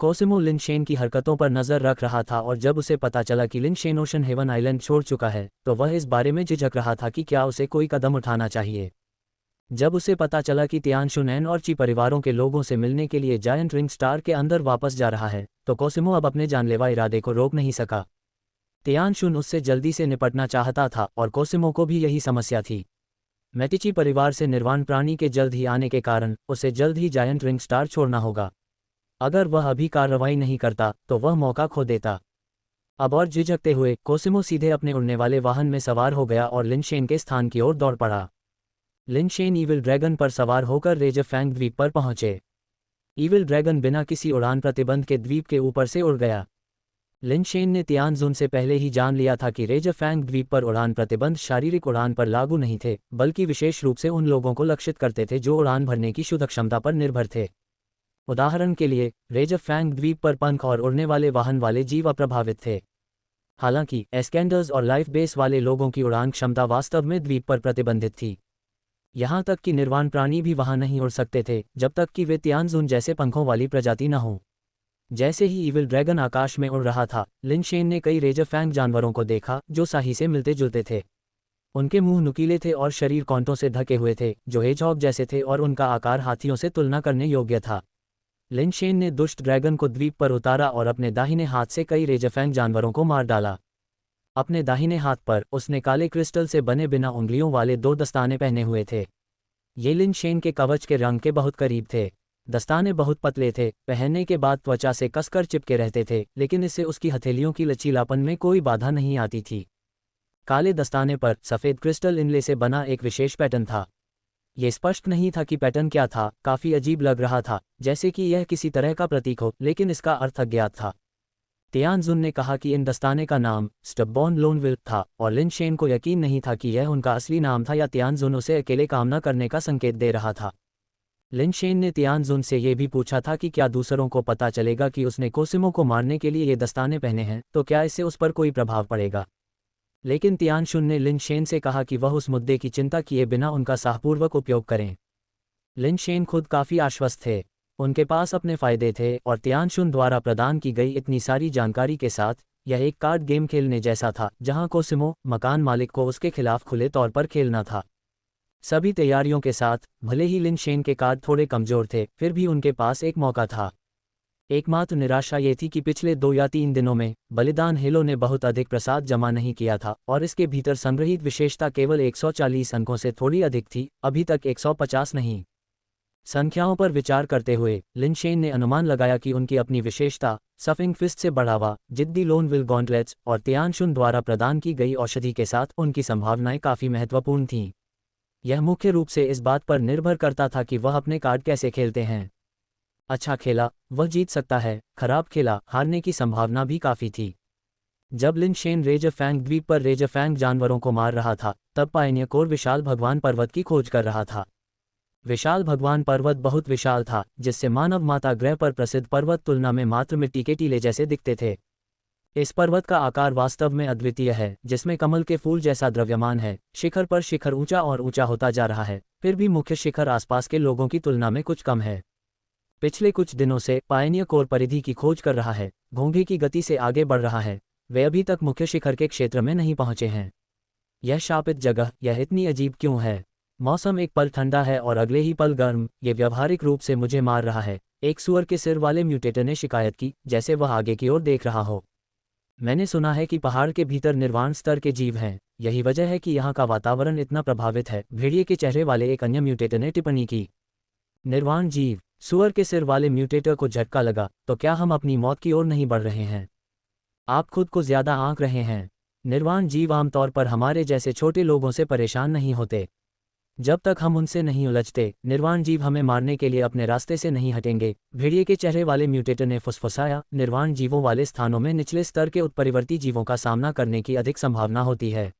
कोसिमो लिन शेन की हरकतों पर नजर रख रहा था और जब उसे पता चला कि Lin Shen Ocean Heaven Island छोड़ चुका है तो वह इस बारे में झिझक रहा था कि क्या उसे कोई कदम उठाना चाहिए। जब उसे पता चला कि तियानशुन एन और ची परिवारों के लोगों से मिलने के लिए जायंट रिंग स्टार के अंदर वापस जा रहा है, तो कोसिमो अब अपने जानलेवा इरादे को रोक नहीं सका। तियानशुन उससे जल्दी से निपटना चाहता था और कोसिमो को भी यही समस्या थी। मेटिची परिवार से निर्वाण प्राणी के जल्द ही आने के कारण उसे जल्द ही जायंट रिंग स्टार छोड़ना होगा। अगर वह अभी कार्रवाई नहीं करता तो वह मौका खो देता। अब और झिझकते हुए कोसिमो सीधे अपने उड़ने वाले वाहन में सवार हो गया और लिनशेन के स्थान की ओर दौड़ पड़ा। लिनशेन ईविल ड्रैगन पर सवार होकर रेजफैंग द्वीप पर पहुंचे। ईविल ड्रैगन बिना किसी उड़ान प्रतिबंध के द्वीप के ऊपर से उड़ गया। लिनशेन ने तियानजुन से पहले ही जान लिया था कि रेजफैंग द्वीप पर उड़ान प्रतिबंध शारीरिक उड़ान पर लागू नहीं थे, बल्कि विशेष रूप से उन लोगों को लक्षित करते थे जो उड़ान भरने की शुद्ध क्षमता पर निर्भर थे। उदाहरण के लिए, रेजफैंग द्वीप पर पंख और उड़ने वाले वाहन वाले जीव अप्रभावित थे। हालांकि एस्केंडर्स और लाइफ बेस वाले लोगों की उड़ान क्षमता वास्तव में द्वीप पर प्रतिबंधित थी। यहाँ तक कि निर्वाण प्राणी भी वहां नहीं उड़ सकते थे जब तक कि वे तियानजुन जैसे पंखों वाली प्रजाति न हो। जैसे ही ईविल ड्रैगन आकाश में उड़ रहा था, लिनशेन ने कई रेजफैंग जानवरों को देखा जो साही से मिलते जुलते थे। उनके मुंह नुकीले थे और शरीर कॉन्टों से ढके हुए थे जो हेजहॉग जैसे थे और उनका आकार हाथियों से तुलना करने योग्य था। लिनशेन ने दुष्ट ड्रैगन को द्वीप पर उतारा और अपने दाहिने हाथ से कई रेजफैंग जानवरों को मार डाला। अपने दाहिने हाथ पर उसने काले क्रिस्टल से बने बिना उंगलियों वाले 2 दस्ताने पहने हुए थे। ये लिनशेन के कवच के रंग के बहुत करीब थे। दस्ताने बहुत पतले थे, पहनने के बाद त्वचा से कसकर चिपके रहते थे, लेकिन इससे उसकी हथेलियों की लचीलापन में कोई बाधा नहीं आती थी। काले दस्ताने पर सफ़ेद क्रिस्टल इनले से बना एक विशेष पैटर्न था। ये स्पष्ट नहीं था कि पैटर्न क्या था, काफ़ी अजीब लग रहा था, जैसे कि यह किसी तरह का प्रतीक हो, लेकिन इसका अर्थ अज्ञात था। तियानजुन ने कहा कि इन दस्ताने का नाम स्टबबॉर्न लोनविल्फ था और लिनशेन को यकीन नहीं था कि यह उनका असली नाम था या तियानजुन उसे अकेले काम न करने का संकेत दे रहा था। लिनशेन ने तियानजुन से यह भी पूछा था कि क्या दूसरों को पता चलेगा कि उसने कोसिमो को मारने के लिए ये दस्ताने पहने हैं, तो क्या इससे उस पर कोई प्रभाव पड़ेगा। लेकिन तियानशुन ने लिनशेन से कहा कि वह उस मुद्दे की चिंता किए बिना उनका साहपूर्वक उपयोग करें। लिनशेन खुद काफ़ी आश्वस्त थे। उनके पास अपने फ़ायदे थे और तियानशुन द्वारा प्रदान की गई इतनी सारी जानकारी के साथ यह एक कार्ड गेम खेलने जैसा था जहां कोसिमो मकान मालिक को उसके खिलाफ खुले तौर पर खेलना था। सभी तैयारियों के साथ भले ही लिनशेन के कार्ड थोड़े कमज़ोर थे, फिर भी उनके पास एक मौका था। एकमात्र निराशा ये थी कि पिछले 2 या 3 दिनों में बलिदान हेलो ने बहुत अधिक प्रसाद जमा नहीं किया था और इसके भीतर संग्रहित विशेषता केवल 140 अंकों से थोड़ी अधिक थी, अभी तक 150 नहीं। संख्याओं पर विचार करते हुए लिनशेन ने अनुमान लगाया कि उनकी अपनी विशेषता सफिंग फिस्ट से बढ़ावा, जिद्दी लोनविल गॉन्टलेट्स और तियानशुन द्वारा प्रदान की गई औषधि के साथ उनकी संभावनाएं काफ़ी महत्वपूर्ण थीं। यह मुख्य रूप से इस बात पर निर्भर करता था कि वह अपने कार्ड कैसे खेलते हैं। अच्छा खेला, वह जीत सकता है, खराब खेला, हारने की संभावना भी काफ़ी थी। जब लिनशेन रेजफैंग द्वीप पर रेजफैंग जानवरों को मार रहा था, तब पायनियर कोर विशाल भगवान पर्वत की खोज कर रहा था। विशाल भगवान पर्वत बहुत विशाल था, जिससे मानव माता ग्रह पर प्रसिद्ध पर्वत तुलना में मात्र मिट्टी के टीले जैसे दिखते थे। इस पर्वत का आकार वास्तव में अद्वितीय है, जिसमें कमल के फूल जैसा द्रव्यमान है। शिखर पर शिखर ऊंचा और ऊंचा होता जा रहा है, फिर भी मुख्य शिखर आसपास के लोगों की तुलना में कुछ कम है। पिछले कुछ दिनों से पायनियर कोर परिधि की खोज कर रहा है, घोंघे की गति से आगे बढ़ रहा है। वे अभी तक मुख्य शिखर के क्षेत्र में नहीं पहुंचे हैं। यह शापित जगह, यह इतनी अजीब क्यों है? मौसम एक पल ठंडा है और अगले ही पल गर्म। ये व्यवहारिक रूप से मुझे मार रहा है, एक सुअर के सिर वाले म्यूटेटर ने शिकायत की, जैसे वह आगे की ओर देख रहा हो। मैंने सुना है कि पहाड़ के भीतर निर्वाण स्तर के जीव हैं, यही वजह है कि यहाँ का वातावरण इतना प्रभावित है, भेड़िए के चेहरे वाले एक अन्य म्यूटेटर ने टिप्पणी की। निर्वाण जीव? सुअर के सिर वाले म्यूटेटर को झटका लगा, तो क्या हम अपनी मौत की ओर नहीं बढ़ रहे हैं? आप खुद को ज्यादा आंक रहे हैं। निर्वाण जीव आमतौर पर हमारे जैसे छोटे लोगों से परेशान नहीं होते। जब तक हम उनसे नहीं उलझते, निर्वाण जीव हमें मारने के लिए अपने रास्ते से नहीं हटेंगे। भेड़िए के चेहरे वाले म्यूटेटर ने फुसफुसाया, निर्वाण जीवों वाले स्थानों में निचले स्तर के उत्परिवर्ती जीवों का सामना करने की अधिक संभावना होती है।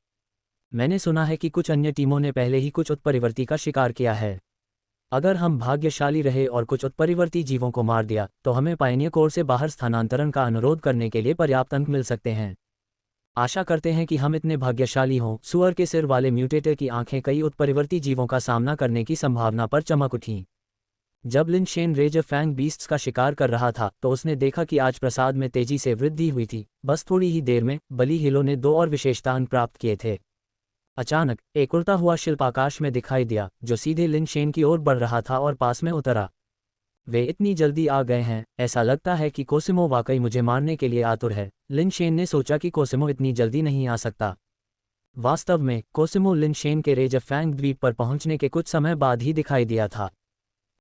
मैंने सुना है कि कुछ अन्य टीमों ने पहले ही कुछ उत्परिवर्ती का शिकार किया है। अगर हम भाग्यशाली रहे और कुछ उत्परिवर्ती जीवों को मार दिया, तो हमें पायनियर कोर से बाहर स्थानांतरण का अनुरोध करने के लिए पर्याप्त अंक मिल सकते हैं। आशा करते हैं कि हम इतने भाग्यशाली हों। सुअर के सिर वाले म्यूटेटर की आंखें कई उत्परिवर्ती जीवों का सामना करने की संभावना पर चमक उठीं। जब लिनशेन रेजफैंग बीस्ट्स का शिकार कर रहा था, तो उसने देखा कि आज प्रसाद में तेजी से वृद्धि हुई थी। बस थोड़ी ही देर में बली हिलो ने 2 और विशेषता अंक प्राप्त किए थे। अचानक एक उड़ता हुआ शिल्प आकाश में दिखाई दिया जो सीधे लिन शेन की ओर बढ़ रहा था और पास में उतरा। वे इतनी जल्दी आ गए हैं, ऐसा लगता है कि कोसिमो वाकई मुझे मारने के लिए आतुर है। लिन शेन ने सोचा कि कोसिमो इतनी जल्दी नहीं आ सकता। वास्तव में कोसिमो लिन शेन के रेज फैंग द्वीप पर पहुंचने के कुछ समय बाद ही दिखाई दिया था।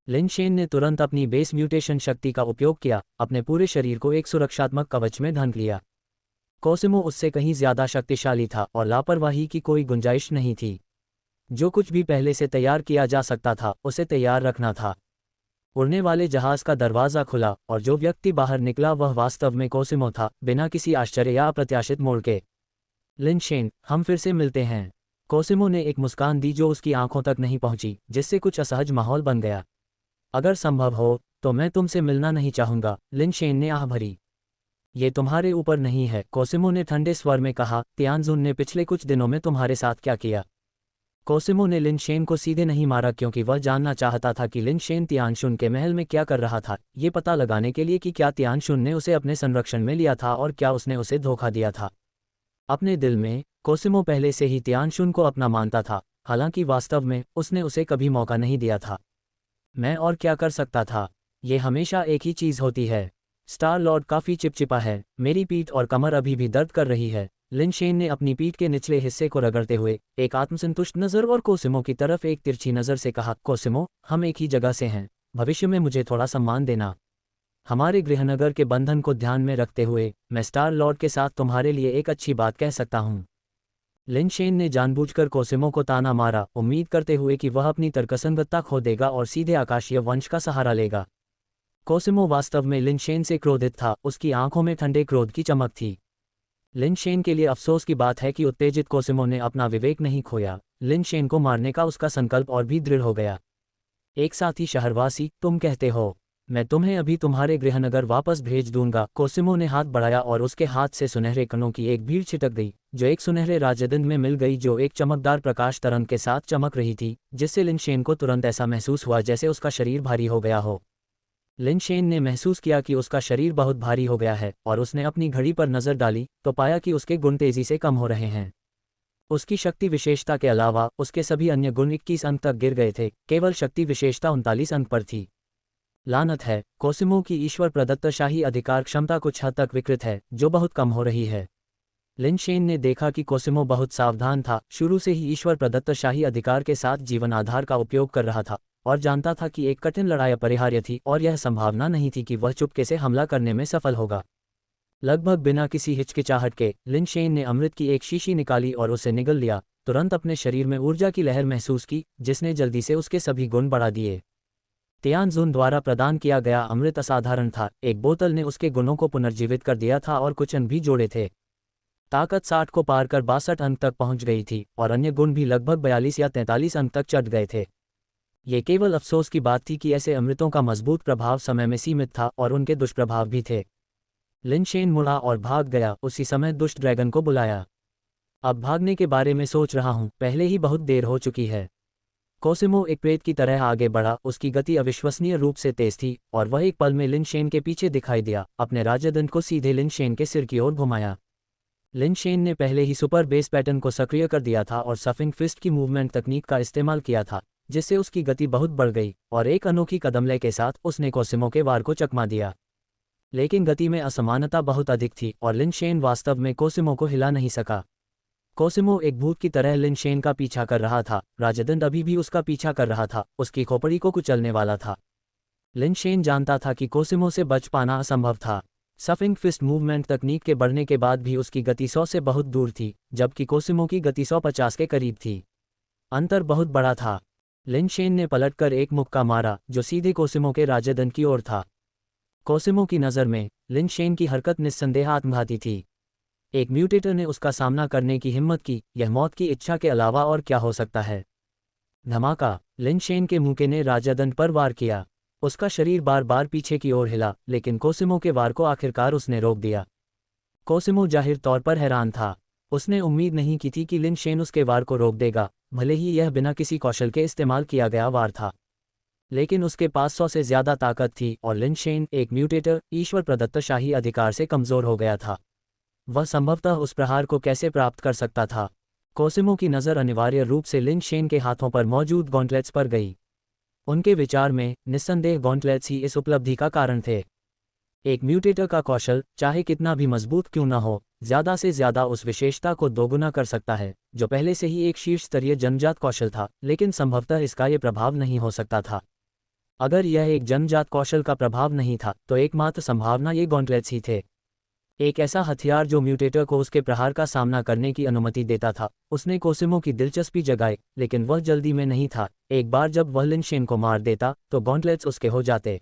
लिन शेन ने तुरंत अपनी बेस म्यूटेशन शक्ति का उपयोग किया, अपने पूरे शरीर को एक सुरक्षात्मक कवच में ढांक लिया। कोसिमो उससे कहीं ज्यादा शक्तिशाली था और लापरवाही की कोई गुंजाइश नहीं थी। जो कुछ भी पहले से तैयार किया जा सकता था उसे तैयार रखना था। उड़ने वाले जहाज का दरवाजा खुला और जो व्यक्ति बाहर निकला वह वास्तव में कोसिमो था, बिना किसी आश्चर्य या अप्रत्याशित मोड़ के। लिन शेन, हम फिर से मिलते हैं। कोसिमो ने एक मुस्कान दी जो उसकी आंखों तक नहीं पहुंची, जिससे कुछ असहज माहौल बन गया। अगर संभव हो तो मैं तुमसे मिलना नहीं चाहूंगा, लिन शेन ने आह भरी। ये तुम्हारे ऊपर नहीं है, कोसिमो ने ठंडे स्वर में कहा। तियानजुन ने पिछले कुछ दिनों में तुम्हारे साथ क्या किया? कोसिमो ने लिन शेन को सीधे नहीं मारा क्योंकि वह जानना चाहता था कि लिन शेन तियानशुन के महल में क्या कर रहा था, ये पता लगाने के लिए कि क्या तियानशुन ने उसे अपने संरक्षण में लिया था और क्या उसने उसे धोखा दिया था। अपने दिल में कोसिमो पहले से ही तियानशुन को अपना मानता था, हालांकि वास्तव में उसने उसे कभी मौका नहीं दिया था। मैं और क्या कर सकता था? ये हमेशा एक ही चीज़ होती है। स्टार लॉर्ड काफ़ी चिपचिपा है, मेरी पीठ और कमर अभी भी दर्द कर रही है। लिन शेन ने अपनी पीठ के निचले हिस्से को रगड़ते हुए एक आत्मसंतुष्ट नज़र और कोसिमो की तरफ एक तिरछी नज़र से कहा, कोसिमो, हम एक ही जगह से हैं, भविष्य में मुझे थोड़ा सम्मान देना। हमारे गृहनगर के बंधन को ध्यान में रखते हुए मैं स्टार लॉर्ड के साथ तुम्हारे लिए एक अच्छी बात कह सकता हूँ। लिन शेन ने जानबूझकर कोसिमो को ताना मारा, उम्मीद करते हुए कि वह अपनी तर्कसंगतता खो देगा और सीधे आकाशीय वंश का सहारा लेगा। कोसिमो वास्तव में लिन शेन से क्रोधित था, उसकी आंखों में ठंडे क्रोध की चमक थी। लिन शेन के लिए अफसोस की बात है कि उत्तेजित कोसिमो ने अपना विवेक नहीं खोया। लिन शेन को मारने का उसका संकल्प और भी दृढ़ हो गया। एक साथी शहरवासी, तुम कहते हो मैं तुम्हें अभी तुम्हारे गृहनगर वापस भेज दूंगा। कोसिमो ने हाथ बढ़ाया और उसके हाथ से सुनहरे कणों की एक भीड़ छिटक गई, जो एक सुनहरे राजदंड में मिल गई जो एक चमकदार प्रकाश तरंग के साथ चमक रही थी, जिससे लिन शेन को तुरंत ऐसा महसूस हुआ जैसे उसका शरीर भारी हो गया हो। लिन शेन ने महसूस किया कि उसका शरीर बहुत भारी हो गया है और उसने अपनी घड़ी पर नज़र डाली तो पाया कि उसके गुण तेजी से कम हो रहे हैं। उसकी शक्ति विशेषता के अलावा उसके सभी अन्य गुण 21 अंक तक गिर गए थे, केवल शक्ति विशेषता 39 अंक पर थी। लानत है, कोसिमो की ईश्वर प्रदत्त शाही अधिकार क्षमता कुछ हद तक विकृत है, जो बहुत कम हो रही है। लिन शेन ने देखा कि कोसिमो बहुत सावधान था, शुरू से ही ईश्वर प्रदत्त शाही अधिकार के साथ जीवन आधार का उपयोग कर रहा था और जानता था कि एक कठिन लड़ाई अपरिहार्य थी और यह संभावना नहीं थी कि वह चुपके से हमला करने में सफल होगा। लगभग बिना किसी हिचकिचाहट के लिन शेन ने अमृत की एक शीशी निकाली और उसे निगल लिया। तुरंत अपने शरीर में ऊर्जा की लहर महसूस की, जिसने जल्दी से उसके सभी गुण बढ़ा दिए। तियानजुन द्वारा प्रदान किया गया अमृत असाधारण था, एक बोतल ने उसके गुणों को पुनर्जीवित कर दिया था और कुछ अंक भी जोड़े थे। ताकत 60 को पार कर 62 अंक तक पहुंच गई थी और अन्य गुण भी लगभग 42 या 43 अंक तक चढ़ गए थे। ये केवल अफसोस की बात थी कि ऐसे अमृतों का मजबूत प्रभाव समय में सीमित था और उनके दुष्प्रभाव भी थे। लिन शेन मुड़ा और भाग गया, उसी समय दुष्ट ड्रैगन को बुलाया। अब भागने के बारे में सोच रहा हूँ, पहले ही बहुत देर हो चुकी है। कोसिमो एक प्रेत की तरह आगे बढ़ा, उसकी गति अविश्वसनीय रूप से तेज थी और वह एक पल में लिन शेन के पीछे दिखाई दिया। अपने राजदंड को सीधे लिन शेन के सिर की ओर घुमाया। लिन शेन ने पहले ही सुपर बेस पैटर्न को सक्रिय कर दिया था और सफिंग फिस्ट की मूवमेंट तकनीक का इस्तेमाल किया था, जिससे उसकी गति बहुत बढ़ गई और एक अनोखी कदमले के साथ उसने कोसिमो के वार को चकमा दिया। लेकिन गति में असमानता बहुत अधिक थी और लिन शेन वास्तव में कोसिमो को हिला नहीं सका। कोसिमो एक भूत की तरह लिन शेन का पीछा कर रहा था, राजदंड अभी भी उसका पीछा कर रहा था, उसकी खोपड़ी को कुचलने वाला था। लिन शेन जानता था कि कोसिमो से बच पाना असंभव था। सफिंग फिस्ट मूवमेंट तकनीक के बढ़ने के बाद भी उसकी गति 100 से बहुत दूर थी, जबकि कोसिमो की गति 150 के करीब थी। अंतर बहुत बड़ा था। लिन शेन ने पलटकर एक मुक्का मारा जो सीधे कोसिमो के राजदंड की ओर था। कोसिमो की नज़र में लिन शेन की हरकत निस्संदेह आत्मघाती थी। एक म्यूटेटर ने उसका सामना करने की हिम्मत की, यह मौत की इच्छा के अलावा और क्या हो सकता है। धमाका, लिन शेन के मुक्के ने राजदंड पर वार किया। उसका शरीर बार बार पीछे की ओर हिला, लेकिन कोसिमो के वार को आखिरकार उसने रोक दिया। कोसिमो जाहिर तौर पर हैरान था। उसने उम्मीद नहीं की थी कि लिन शेन उसके वार को रोक देगा, भले ही यह बिना किसी कौशल के इस्तेमाल किया गया वार था। लेकिन उसके पास 100 से ज्यादा ताकत थी और लिन शेन एक म्यूटेटर, ईश्वर प्रदत्त शाही अधिकार से कमजोर हो गया था। वह संभवतः उस प्रहार को कैसे प्राप्त कर सकता था? कोसिमो की नज़र अनिवार्य रूप से लिन शेन के हाथों पर मौजूद गॉन्टलेट्स पर गई। उनके विचार में निस्संदेह गॉन्टलेट्स ही इस उपलब्धि का कारण थे। एक म्यूटेटर का कौशल, चाहे कितना भी मजबूत क्यों न हो, ज़्यादा से ज़्यादा उस विशेषता को दोगुना कर सकता है जो पहले से ही एक शीर्ष स्तरीय जन्मजात कौशल था, लेकिन संभवतः इसका ये प्रभाव नहीं हो सकता था। अगर यह एक जन्मजात कौशल का प्रभाव नहीं था तो एकमात्र संभावना ये गॉन्टलेट्स ही थे। एक ऐसा हथियार जो म्यूटेटर को उसके प्रहार का सामना करने की अनुमति देता था। उसने कोसिमो की दिलचस्पी जगाई, लेकिन वह जल्दी में नहीं था। एक बार जब वह लिन शेन को मार देता तो गॉन्टलेट्स उसके हो जाते।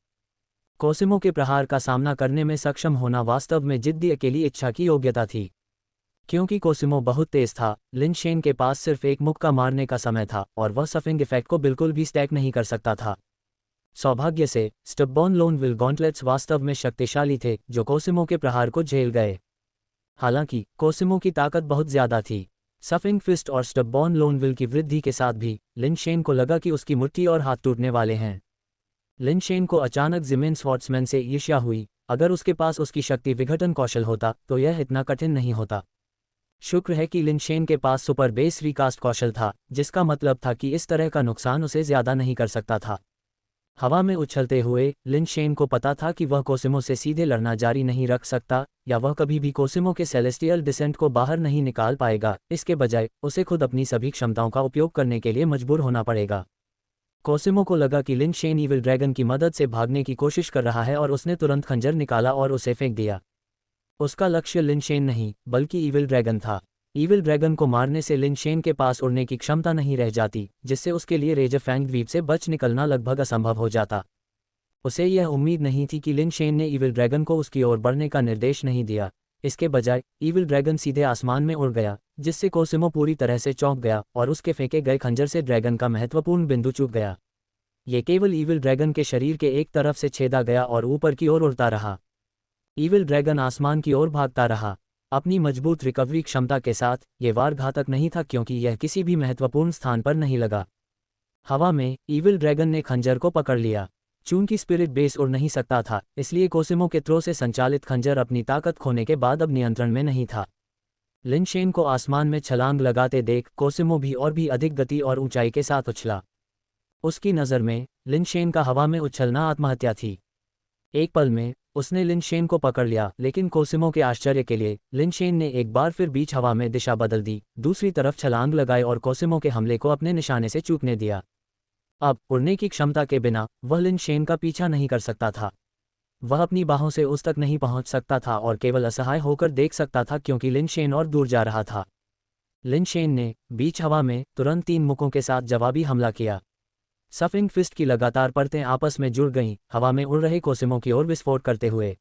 कोसिमो के प्रहार का सामना करने में सक्षम होना वास्तव में जिद्दी अकेली इच्छा की योग्यता थी। क्योंकि कोसिमो बहुत तेज था, लिन शेन के पास सिर्फ एक मुक्का मारने का समय था और वह सफिंग इफेक्ट को बिल्कुल भी स्टैक नहीं कर सकता था। सौभाग्य से स्टबबॉर्न लोनविल गॉन्टलेट्स वास्तव में शक्तिशाली थे जो कोसिमो के प्रहार को झेल गए। हालांकि कोसिमो की ताकत बहुत ज्यादा थी। सफिंग फिस्ट और स्टबबॉर्न लोनविल की वृद्धि के साथ भी लिन शेन को लगा कि उसकी मुट्ठी और हाथ टूटने वाले हैं। लिन शेन को अचानक जिमेन स्वॉर्ट्समैन से ईर्ष्या हुई। अगर उसके पास उसकी शक्ति विघटन कौशल होता तो यह इतना कठिन नहीं होता। शुक्र है कि लिन शेन के पास सुपर बेस रिकास्ट कौशल था, जिसका मतलब था कि इस तरह का नुकसान उसे ज्यादा नहीं कर सकता था। हवा में उछलते हुए लिन शेन को पता था कि वह कोसिमो से सीधे लड़ना जारी नहीं रख सकता, या वह कभी भी कोसिमो के सेलेस्टियल डिसेंट को बाहर नहीं निकाल पाएगा। इसके बजाय उसे खुद अपनी सभी क्षमताओं का उपयोग करने के लिए मजबूर होना पड़ेगा। कोसिमो को लगा कि लिन शेन ईविल ड्रैगन की मदद से भागने की कोशिश कर रहा है और उसने तुरंत खंजर निकाला और उसे फेंक दिया। उसका लक्ष्य लिन शेन नहीं बल्कि ईविल ड्रैगन था। ईविल ड्रैगन को मारने से लिन शेन के पास उड़ने की क्षमता नहीं रह जाती, जिससे उसके लिए रेजरफैंग द्वीप से बच निकलना लगभग असंभव हो जाता। उसे यह उम्मीद नहीं थी कि लिन शेन ने ईविल ड्रैगन को उसकी ओर बढ़ने का निर्देश नहीं दिया। इसके बजाय ईविल ड्रैगन सीधे आसमान में उड़ गया, जिससे कोसिमो पूरी तरह से चौंक गया और उसके फेंके गए खंजर से ड्रैगन का महत्वपूर्ण बिंदु चूक गया। ये केवल ईविल ड्रैगन के शरीर के एक तरफ से छेदा गया और ऊपर की ओर उड़ता रहा। ईविल ड्रैगन आसमान की ओर भागता रहा। अपनी मजबूत रिकवरी क्षमता के साथ ये वार घातक नहीं था क्योंकि यह किसी भी महत्वपूर्ण स्थान पर नहीं लगा। हवा में ईविल ड्रैगन ने खंजर को पकड़ लिया। चूंकि स्पिरिट बेस उड़ नहीं सकता था, इसलिए कोसिमो के थ्रो से संचालित खंजर अपनी ताकत खोने के बाद अब नियंत्रण में नहीं था। लिन शेन को आसमान में छलांग लगाते देख कोसिमो भी अधिक गति और ऊंचाई के साथ उछला। उसकी नज़र में लिन शेन का हवा में उछलना आत्महत्या थी। एक पल में उसने लिन शेन को पकड़ लिया, लेकिन कोसिमो के आश्चर्य के लिए लिन शेन ने एक बार फिर बीच हवा में दिशा बदल दी, दूसरी तरफ छलांग लगाई और कोसिमो के हमले को अपने निशाने से चूकने दिया। अब उड़ने की क्षमता के बिना वह लिन शेन का पीछा नहीं कर सकता था। वह अपनी बाहों से उस तक नहीं पहुंच सकता था और केवल असहाय होकर देख सकता था क्योंकि लिन शेन और दूर जा रहा था। लिन शेन ने बीच हवा में तुरंत 3 मुक्कों के साथ जवाबी हमला किया। सफिंग फिस्ट की लगातार परतें आपस में जुड़ गईं, हवा में उड़ रहे कोसिमो की ओर विस्फोट करते हुए।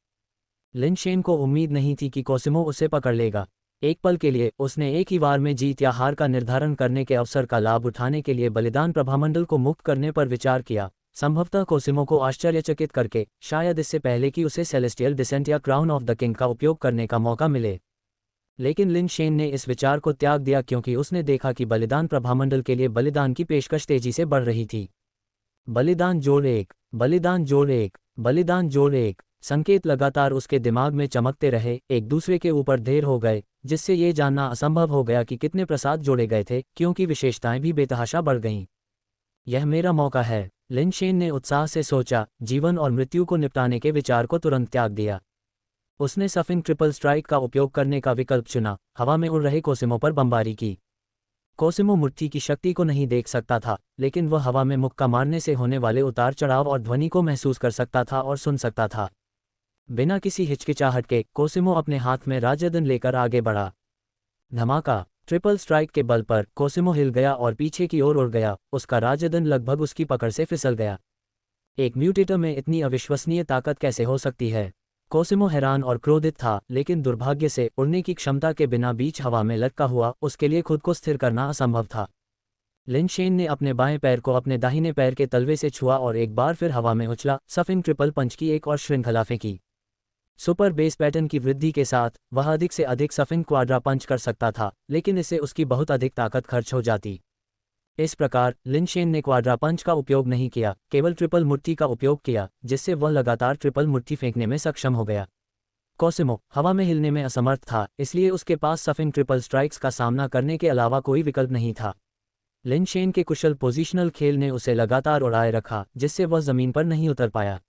लिन शेन को उम्मीद नहीं थी कि कोसिमो उसे पकड़ लेगा। एक पल के लिए उसने एक ही वार में जीत या हार का निर्धारण करने के अवसर का लाभ उठाने के लिए बलिदान प्रभामंडल को मुक्त करने पर विचार किया, संभवतः कोसिमो को आश्चर्यचकित करके, शायद इससे पहले कि उसे सेलेस्टियल डिसेंट या क्राउन ऑफ द किंग का उपयोग करने का मौका मिले। लेकिन लिन शेन ने इस विचार को त्याग दिया क्योंकि उसने देखा कि बलिदान प्रभामंडल के लिए बलिदान की पेशकश तेजी से बढ़ रही थी। बलिदान जोड़ 1, बलिदान जोड़ 1, बलिदान जोड़ 1। संकेत लगातार उसके दिमाग में चमकते रहे, एक दूसरे के ऊपर ढेर हो गए, जिससे ये जानना असंभव हो गया कि कितने प्रसाद जोड़े गए थे, क्योंकि विशेषताएं भी बेतहाशा बढ़ गईं। यह मेरा मौका है, लिन शेन ने उत्साह से सोचा। जीवन और मृत्यु को निपटाने के विचार को तुरंत त्याग दिया। उसने सफिंग ट्रिपल स्ट्राइक का उपयोग करने का विकल्प चुना, हवा में उड़ रहे कोसिमो पर बमबारी की। कोसिमो मुट्ठी की शक्ति को नहीं देख सकता था, लेकिन वह हवा में मुक्का मारने से होने वाले उतार चढ़ाव और ध्वनि को महसूस कर सकता था और सुन सकता था। बिना किसी हिचकिचाहट के कोसिमो अपने हाथ में राजदंड लेकर आगे बढ़ा। धमाका! ट्रिपल स्ट्राइक के बल पर कोसिमो हिल गया और पीछे की ओर उड़ गया। उसका राजदंड लगभग उसकी पकड़ से फिसल गया। एक म्यूटेटर में इतनी अविश्वसनीय ताकत कैसे हो सकती है? कोसिमो हैरान और क्रोधित था, लेकिन दुर्भाग्य से उड़ने की क्षमता के बिना बीच हवा में लटका हुआ उसके लिए खुद को स्थिर करना असंभव था। लिन शेन ने अपने बाएं पैर को अपने दाहिने पैर के तलवे से छुआ और एक बार फिर हवा में उछला, सफिंग ट्रिपल पंच की एक और श्रृंखला फेंकी। सुपर बेस पैटर्न की वृद्धि के साथ वह अधिक से अधिक सफिंग क्वाड्रा पंच कर सकता था, लेकिन इससे उसकी बहुत अधिक ताकत खर्च हो जाती। इस प्रकार लिन शेन ने क्वाड्रा पंच का उपयोग नहीं किया, केवल ट्रिपल मुट्ठी का उपयोग किया, जिससे वह लगातार ट्रिपल मुट्ठी फेंकने में सक्षम हो गया। कोसिमो हवा में हिलने में असमर्थ था, इसलिए उसके पास सफिंग ट्रिपल स्ट्राइक्स का सामना करने के अलावा कोई विकल्प नहीं था। लिन शेन के कुशल पोजीशनल खेल ने उसे लगातार उड़ाए रखा, जिससे वह जमीन पर नहीं उतर पाया।